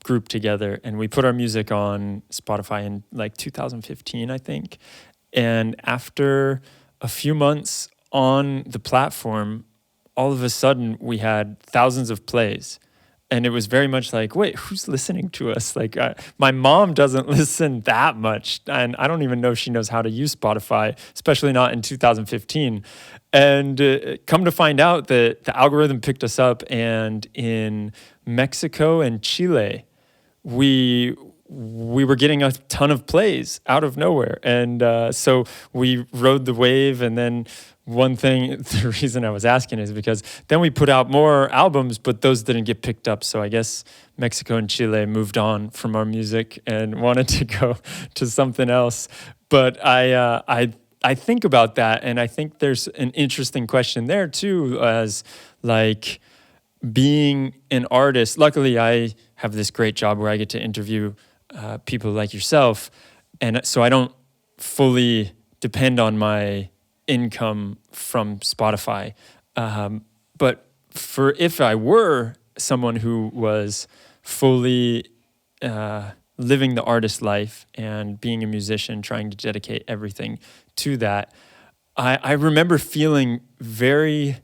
Speaker 1: group together, and we put our music on Spotify in like 2015, I think. And after a few months on the platform, all of a sudden we had thousands of plays. And it was very much like, wait, who's listening to us? Like, my mom doesn't listen that much. And I don't even know if she knows how to use Spotify, especially not in 2015. And come to find out that the algorithm picked us up, and in Mexico and Chile, we were getting a ton of plays out of nowhere. And so we rode the wave. And then one thing, the reason I was asking is because then we put out more albums, but those didn't get picked up. So I guess Mexico and Chile moved on from our music and wanted to go to something else. But I think about that, and I think there's an interesting question there too, as like being an artist. Luckily, I have this great job where I get to interview people like yourself, and so I don't fully depend on my income from Spotify. But if I were someone who was fully living the artist life and being a musician, trying to dedicate everything to that, I remember feeling very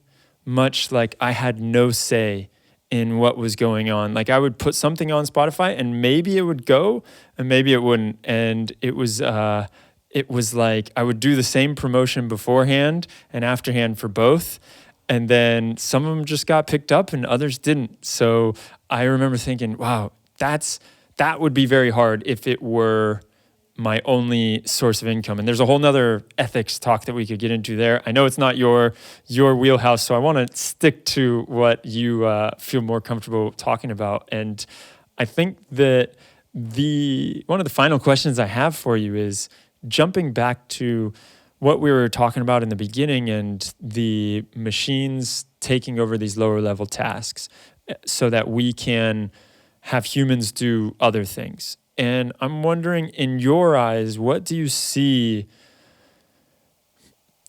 Speaker 1: much like I had no say in what was going on. Like I would put something on Spotify and maybe it would go and maybe it wouldn't. And it was like I would do the same promotion beforehand and afterhand for both. And then some of them just got picked up and others didn't. So I remember thinking, wow, that would be very hard if it were my only source of income. And there's a whole nother ethics talk that we could get into there. I know it's not your wheelhouse, so I want to stick to what you feel more comfortable talking about. And I think that one of the final questions I have for you is jumping back to what we were talking about in the beginning and the machines taking over these lower level tasks so that we can have humans do other things. And I'm wondering, in your eyes, what do you see,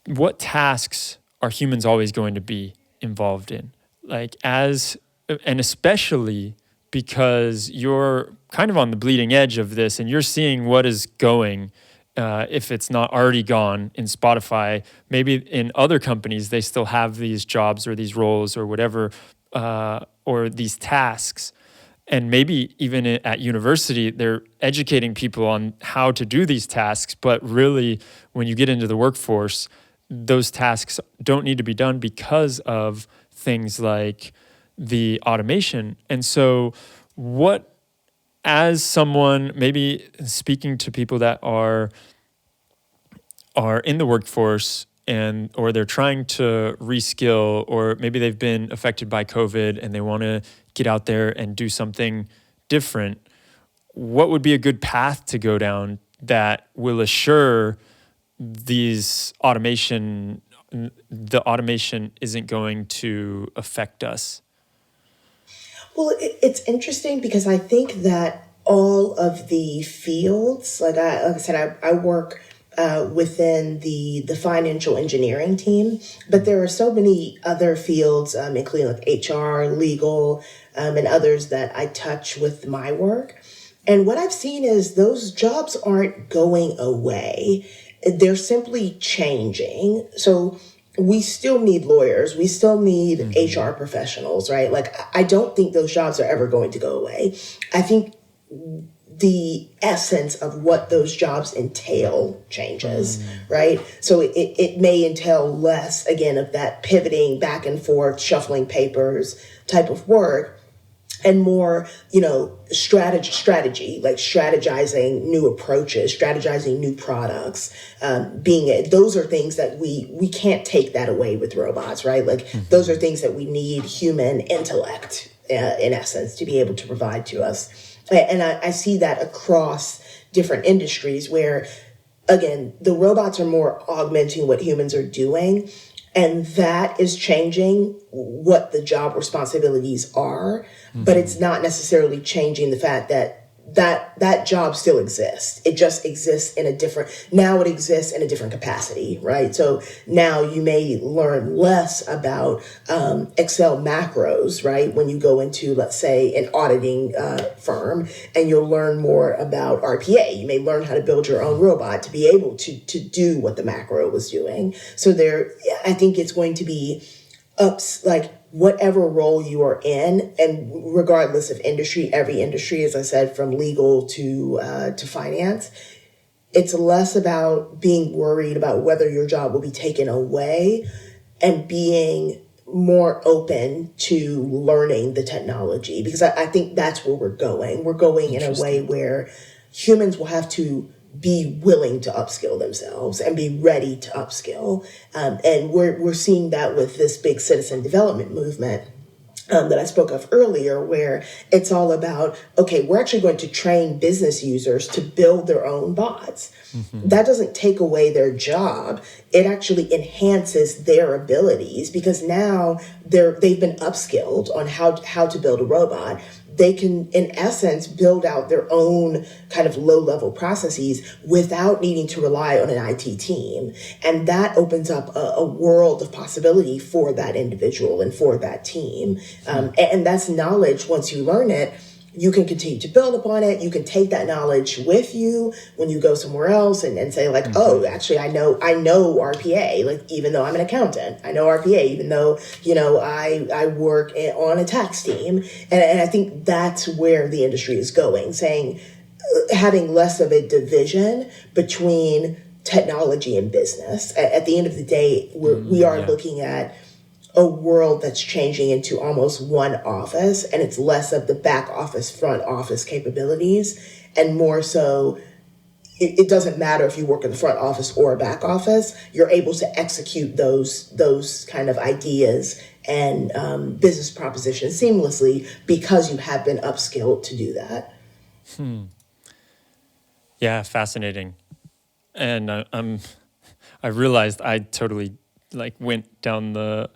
Speaker 1: what tasks are humans always going to be involved in? Like and especially because you're kind of on the bleeding edge of this and you're seeing what is going, if it's not already gone in Spotify. Maybe in other companies, they still have these jobs or these roles or whatever, or these tasks. And maybe even at university, they're educating people on how to do these tasks. But really, when you get into the workforce, those tasks don't need to be done because of things like the automation. And so as someone maybe speaking to people that are in the workforce or they're trying to reskill, or maybe they've been affected by COVID and they want to get out there and do something different, what would be a good path to go down that will assure the automation isn't going to affect us?
Speaker 2: Well, it's interesting because I think that all of the fields, like I said, I work within the financial engineering team, but there are so many other fields, including like HR, legal, and others that I touch with my work. And what I've seen is those jobs aren't going away. They're simply changing. So we still need lawyers. We still need HR professionals, right? Like, I don't think those jobs are ever going to go away. I think the essence of what those jobs entail changes, right? So it may entail less, again, of that pivoting back and forth, shuffling papers type of work, and more, strategy, like strategizing new approaches, strategizing new products, those are things that we can't take that away with robots, right? Like, those are things that we need human intellect, in essence, to be able to provide to us. And I see that across different industries where, again, the robots are more augmenting what humans are doing. And that is changing what the job responsibilities are, but it's not necessarily changing the fact that job still exists. It just exists now it exists in a different capacity, right? So now you may learn less about Excel macros, right? When you go into, let's say, an auditing firm, and you'll learn more about RPA. You may learn how to build your own robot to be able to do what the macro was doing. So I think it's going to be like, whatever role you are in, and regardless of industry, every industry, as I said, from legal to finance, it's less about being worried about whether your job will be taken away and being more open to learning the technology, because I think that's where we're going. We're going in a way where humans will have to be willing to upskill themselves and be ready to upskill. And we're seeing that with this big citizen development movement that I spoke of earlier, where it's all about, okay, we're actually going to train business users to build their own bots. That doesn't take away their job. It actually enhances their abilities, because now they've been upskilled on how to build a robot. They can, in essence, build out their own kind of low-level processes without needing to rely on an IT team. And that opens up a world of possibility for that individual and for that team. And that's knowledge. Once you learn it, you can continue to build upon it. You can take that knowledge with you when you go somewhere else and say, like, oh, actually, I know RPA, like, even though I'm an accountant. I know RPA, even though, I work on a tax team. And I think that's where the industry is going, saying, having less of a division between technology and business. At the end of the day, we are looking at a world that's changing into almost one office, and it's less of the back office, front office capabilities, and more so, it doesn't matter if you work in the front office or back office, you're able to execute those kind of ideas and business propositions seamlessly because you have been upskilled to do that.
Speaker 1: Yeah, fascinating. And I realized I totally went down the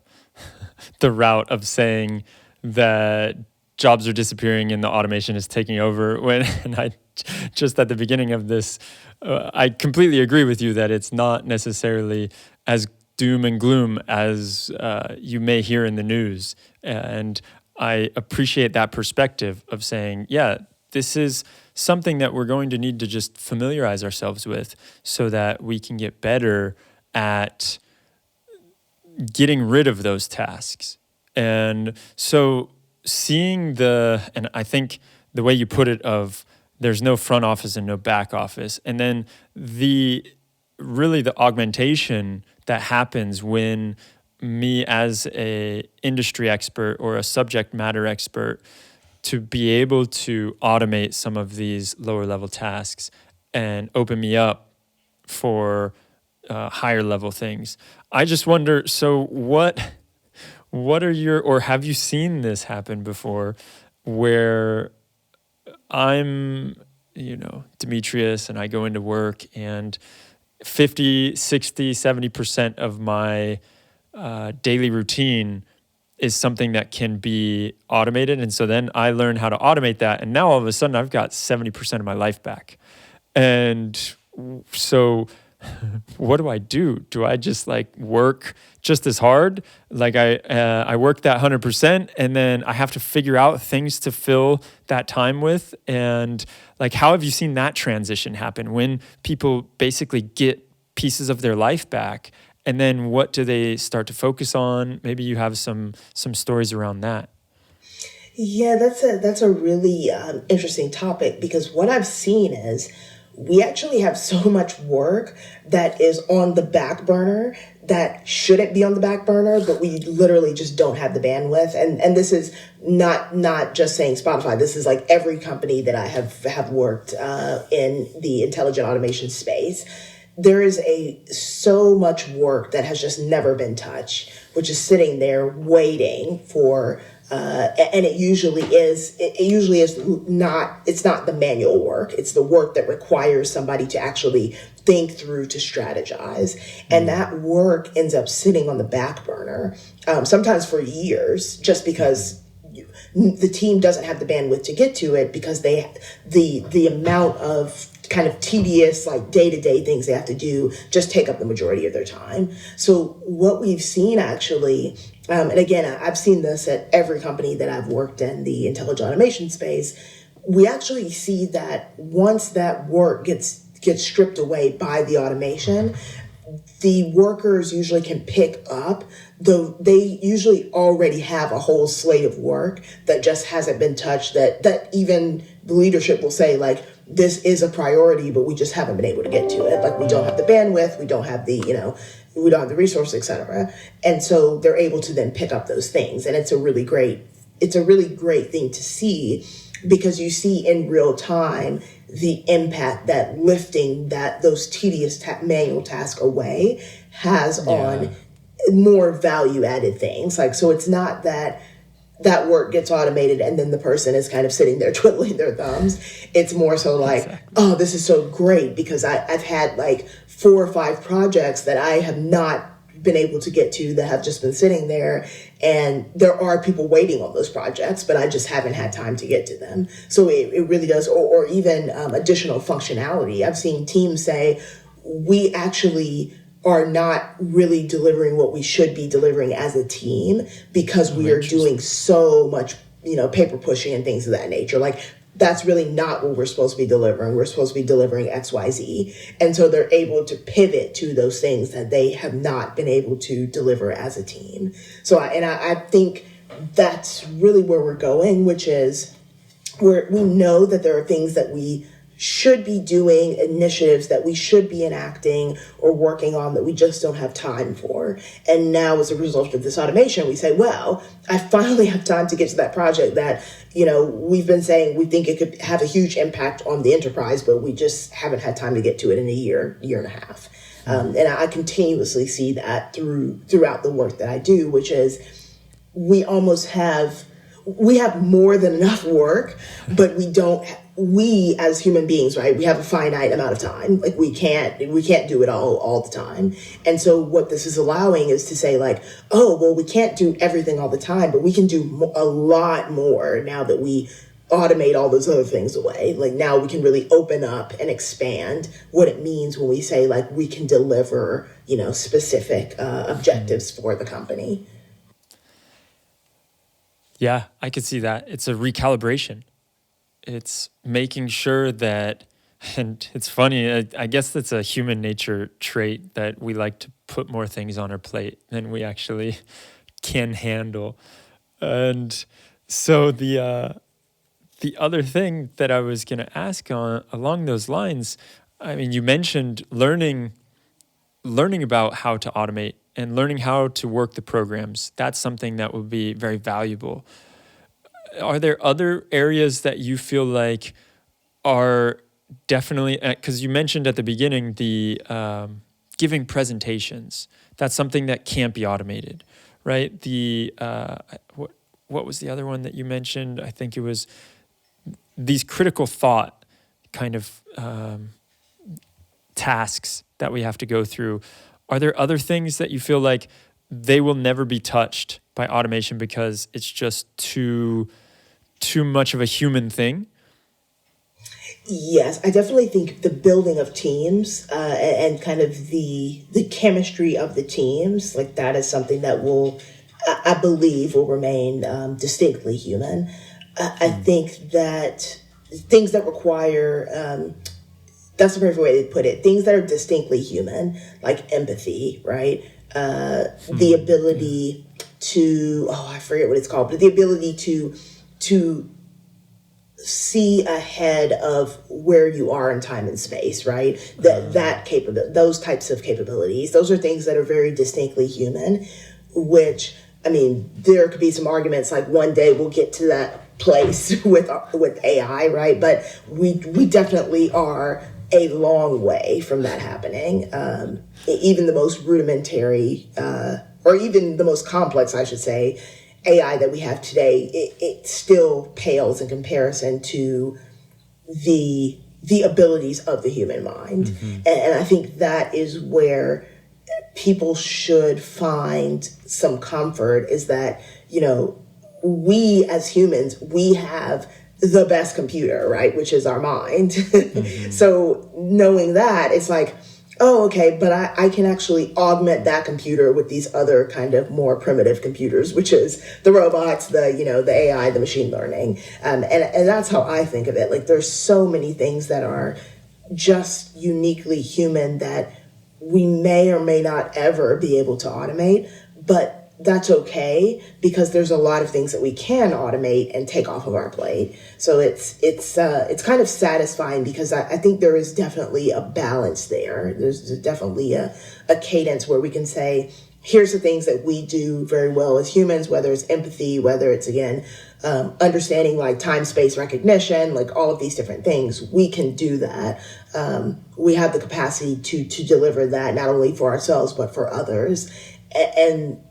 Speaker 1: route of saying that jobs are disappearing and the automation is taking over, and I just at the beginning of this, I completely agree with you that it's not necessarily as doom and gloom as you may hear in the news. And I appreciate that perspective of saying, yeah, this is something that we're going to need to just familiarize ourselves with so that we can get better at getting rid of those tasks. And so and I think the way you put it of there's no front office and no back office, and then the augmentation that happens when me as a industry expert or a subject matter expert to be able to automate some of these lower level tasks and open me up for higher level things. I just wonder, so what are or have you seen this happen before where I'm, Demetrius, and I go into work and 50, 60, 70% of my daily routine is something that can be automated. And so then I learn how to automate that. And now all of a sudden I've got 70% of my life back. And so what do I do? Do I just work just as hard? I work that 100% and then I have to figure out things to fill that time with. And how have you seen that transition happen when people basically get pieces of their life back And then what do they start to focus on? Maybe you have some stories around that.
Speaker 2: Yeah, that's a really interesting topic, because what I've seen is we actually have so much work that is on the back burner that shouldn't be on the back burner, but we literally just don't have the bandwidth. And this is not just saying Spotify. This is like every company that I have worked in the intelligent automation space. There is so much work that has just never been touched, which is sitting there waiting for, and it usually is not, it's not the manual work. It's the work that requires somebody to actually think through, to strategize. And that work ends up sitting on the back burner, sometimes for years, just because the team doesn't have the bandwidth to get to it, because the amount of kind of tedious, like day-to-day things they have to do just take up the majority of their time. So what we've seen actually, and again, I've seen this at every company that I've worked in the intelligent automation space, we actually see that once that work gets stripped away by the automation, the workers usually can pick up, though they usually already have a whole slate of work that just hasn't been touched, that even the leadership will say, like, this is a priority, but we just haven't been able to get to it. Like, we don't have the bandwidth, we don't have the, we don't have the resources, et cetera. And so they're able to then pick up those things. And it's a really great thing to see, because you see in real time the impact that lifting those tedious manual tasks away has on more value added things. Like, so it's not that work gets automated and then the person is kind of sitting there twiddling their thumbs. It's more so like, exactly. Oh, this is so great, because I've had like 4 or 5 projects that I have not been able to get to, that have just been sitting there, and there are people waiting on those projects, but I just haven't had time to get to them. So it really does, or even additional functionality. I've seen teams say, we actually are not really delivering what we should be delivering as a team, because we are doing so much, paper pushing and things of that nature. Like, that's really not what we're supposed to be delivering. We're supposed to be delivering X, Y, Z. And so they're able to pivot to those things that they have not been able to deliver as a team. So I think that's really where we're going, which is we know that there are things that we should be doing, initiatives that we should be enacting or working on, that we just don't have time for. And now, as a result of this automation, we say, well, I finally have time to get to that project that, we've been saying we think it could have a huge impact on the enterprise, but we just haven't had time to get to it in a year and a half. And I continuously see that throughout the work that I do, which is we have more than enough work, but we as human beings, right? We have a finite amount of time. Like, we can't do it all the time. And so what this is allowing is to say, like, oh, well, we can't do everything all the time, but we can do a lot more now that we automate all those other things away. Like, now we can really open up and expand what it means when we say, like, we can deliver, specific objectives for the company.
Speaker 1: Yeah, I could see that. It's a recalibration. It's making sure that, and it's funny, I guess that's a human nature trait, that we like to put more things on our plate than we actually can handle. And so the other thing that I was going to ask along those lines, I mean, you mentioned learning about how to automate and learning how to work the programs. That's something that would be very valuable. Are there other areas that you feel like are definitely, because you mentioned at the beginning the giving presentations, that's something that can't be automated, right? The what was the other one that you mentioned? I think it was these critical thought kind of tasks that we have to go through. Are there other things that you feel like they will never be touched by automation because it's just too much of a human thing?
Speaker 2: Yes, I definitely think the building of teams and kind of the chemistry of the teams, like, that is something that I believe will remain distinctly human. I think that things that require, that's the perfect way to put it, things that are distinctly human, like empathy, right? the ability to, I forget what it's called, but the ability to see ahead of where you are in time and space, right? Those types of capabilities, those are things that are very distinctly human, which, I mean, there could be some arguments like one day we'll get to that place with AI, right? But we definitely are a long way from that happening. Even the most rudimentary, or even the most complex, I should say, AI that we have today, it still pales in comparison to the abilities of the human mind. And I think that is where people should find some comfort, is that, we as humans, we have the best computer, right? Which is our mind. So knowing that, it's like, oh, okay, but I can actually augment that computer with these other kind of more primitive computers, which is the robots, the AI, the machine learning. And that's how I think of it. Like, there's so many things that are just uniquely human that we may or may not ever be able to automate, but that's okay, because there's a lot of things that we can automate and take off of our plate. So it's kind of satisfying, because I think there is definitely a balance there. There's definitely a cadence where we can say, here's the things that we do very well as humans, whether it's empathy, whether it's, again, understanding like time, space recognition, like all of these different things. We can do that. We have the capacity to deliver that, not only for ourselves, but for others. And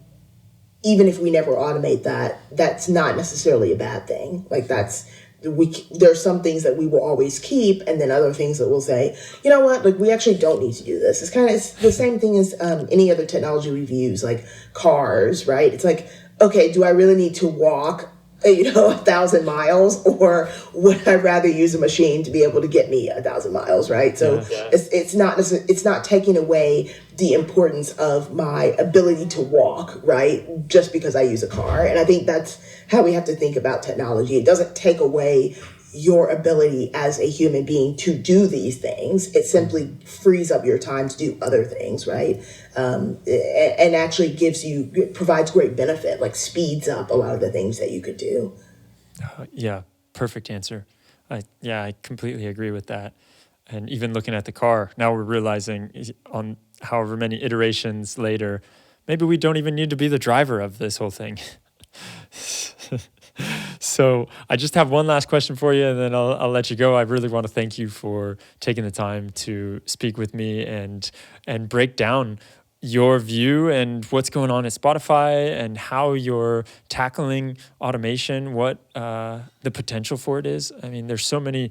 Speaker 2: even if we never automate that, that's not necessarily a bad thing. Like, there's some things that we will always keep, and then other things that we'll say, you know what, like, we actually don't need to do this. It's the same thing as any other technology we've used, like cars, right? It's like, okay, do I really need to walk 1,000 miles, or would I rather use a machine to be able to get me 1,000 miles, right? So it's not taking away the importance of my ability to walk, right? Just because I use a car. And I think that's how we have to think about technology. It doesn't take away your ability as a human being to do these things. It simply frees up your time to do other things, right? And actually provides great benefit, like speeds up a lot of the things that you could do.
Speaker 1: Yeah, perfect answer. I completely agree with that. And even looking at the car, now we're realizing on however many iterations later, maybe we don't even need to be the driver of this whole thing. So I just have one last question for you, and then I'll let you go. I really want to thank you for taking the time to speak with me and break down your view and what's going on at Spotify and how you're tackling automation, what the potential for it is. I mean, there's so many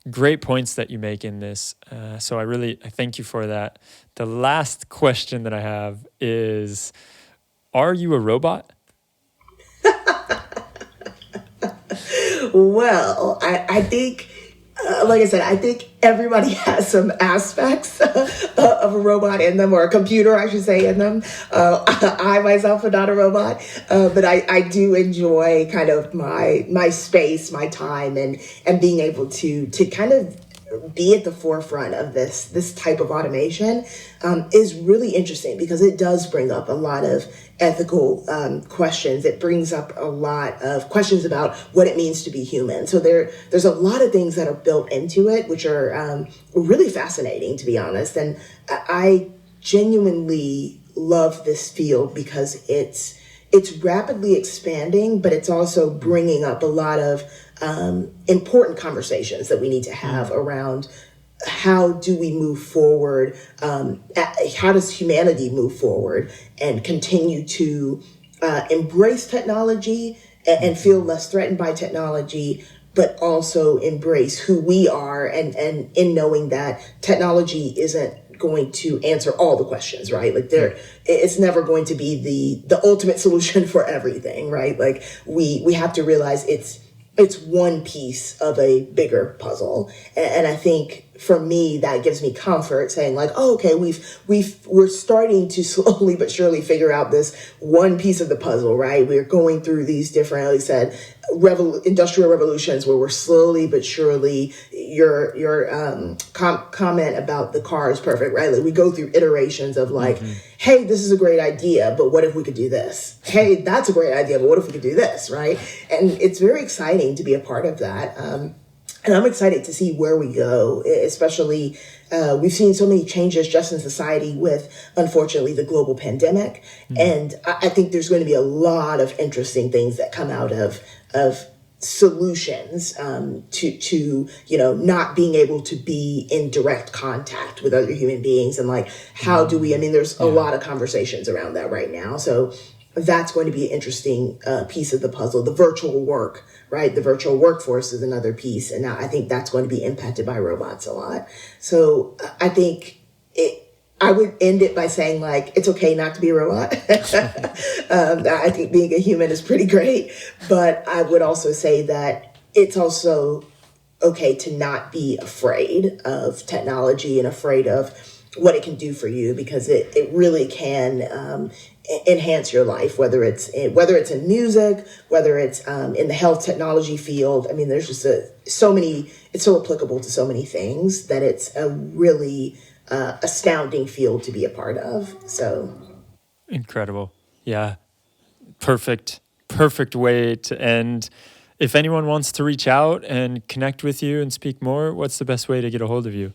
Speaker 1: great points that you make in this. So I thank you for that. The last question that I have is, are you a robot?
Speaker 2: Well, I think, like I said, I think everybody has some aspects of a robot in them, or a computer, I should say, in them. I myself am not a robot, but I do enjoy kind of my space, my time, and being able to kind of be at the forefront of this type of automation is really interesting, because it does bring up a lot of ethical questions. It brings up a lot of questions about what it means to be human. So there's a lot of things that are built into it, which are really fascinating, to be honest. And I genuinely love this field, because it's rapidly expanding, but it's also bringing up a lot of important conversations that we need to have around how do we move forward, how does humanity move forward and continue to embrace technology and feel less threatened by technology, but also embrace who we are, and in knowing that technology isn't going to answer all the questions, right? Like, it's never going to be the ultimate solution for everything, right? Like, we have to realize it's one piece of a bigger puzzle. And I think for me, that gives me comfort, saying like, oh, okay, we're starting to slowly but surely figure out this one piece of the puzzle, right? We're going through these different, like I said, industrial revolutions, where we're slowly but surely, your comment about the car is perfect, right? Like, we go through iterations of like, hey, this is a great idea, but what if we could do this? Hey, that's a great idea, but what if we could do this, right? And it's very exciting to be a part of that. And I'm excited to see where we go, especially we've seen so many changes just in society with, unfortunately, the global pandemic. And I think there's going to be a lot of interesting things that come out of solutions to not being able to be in direct contact with other human beings. And like, how do we, I mean, there's a lot of conversations around that right now. So that's going to be an interesting piece of the puzzle. The virtual work, right? The virtual workforce is another piece. And I think that's going to be impacted by robots a lot. So I think I would end it by saying, like, it's okay not to be a robot. I think being a human is pretty great. But I would also say that it's also okay to not be afraid of technology and afraid of what it can do for you, because it really can enhance your life, whether it's in music, whether it's in the health technology field. I mean, there's just so many, it's so applicable to so many things that it's a really astounding field to be a part of. So
Speaker 1: Incredible. Yeah. Perfect way to end. If anyone wants to reach out and connect with you and speak more, what's the best way to get a hold of you?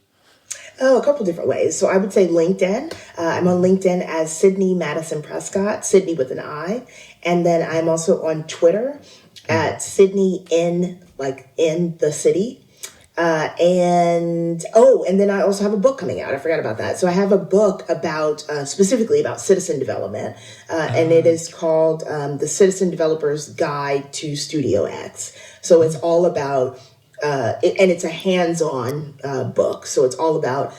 Speaker 2: Oh, a couple different ways. So I would say LinkedIn. I'm on LinkedIn as Sidney Madison Prescott, Sidney with an I. And then I'm also on Twitter at Sidney in the city. And then I also have a book coming out. I forgot about that. So I have a book about specifically about citizen development, and it is called The Citizen Developer's Guide to Studio X. So it's all about, and it's a hands-on book. So it's all about,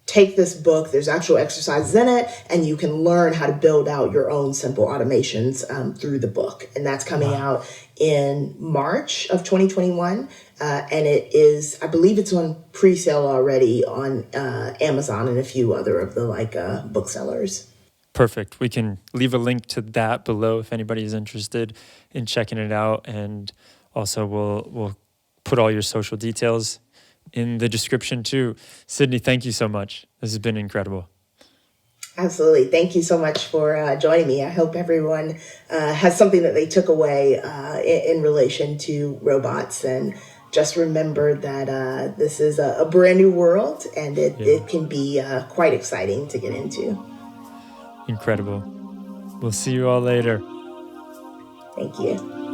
Speaker 2: take this book, there's actual exercises in it, and you can learn how to build out your own simple automations through the book. And that's coming out in March of 2021. And it is, I believe it's on pre-sale already on Amazon and a few other of the booksellers.
Speaker 1: Perfect. We can leave a link to that below if anybody is interested in checking it out. And also we'll put all your social details in the description too. Sidney, thank you so much. This has been incredible.
Speaker 2: Absolutely. Thank you so much for joining me. I hope everyone has something that they took away in relation to robots, and just remember that this is a brand new world, and it can be quite exciting to get into.
Speaker 1: Incredible. We'll see you all later.
Speaker 2: Thank you.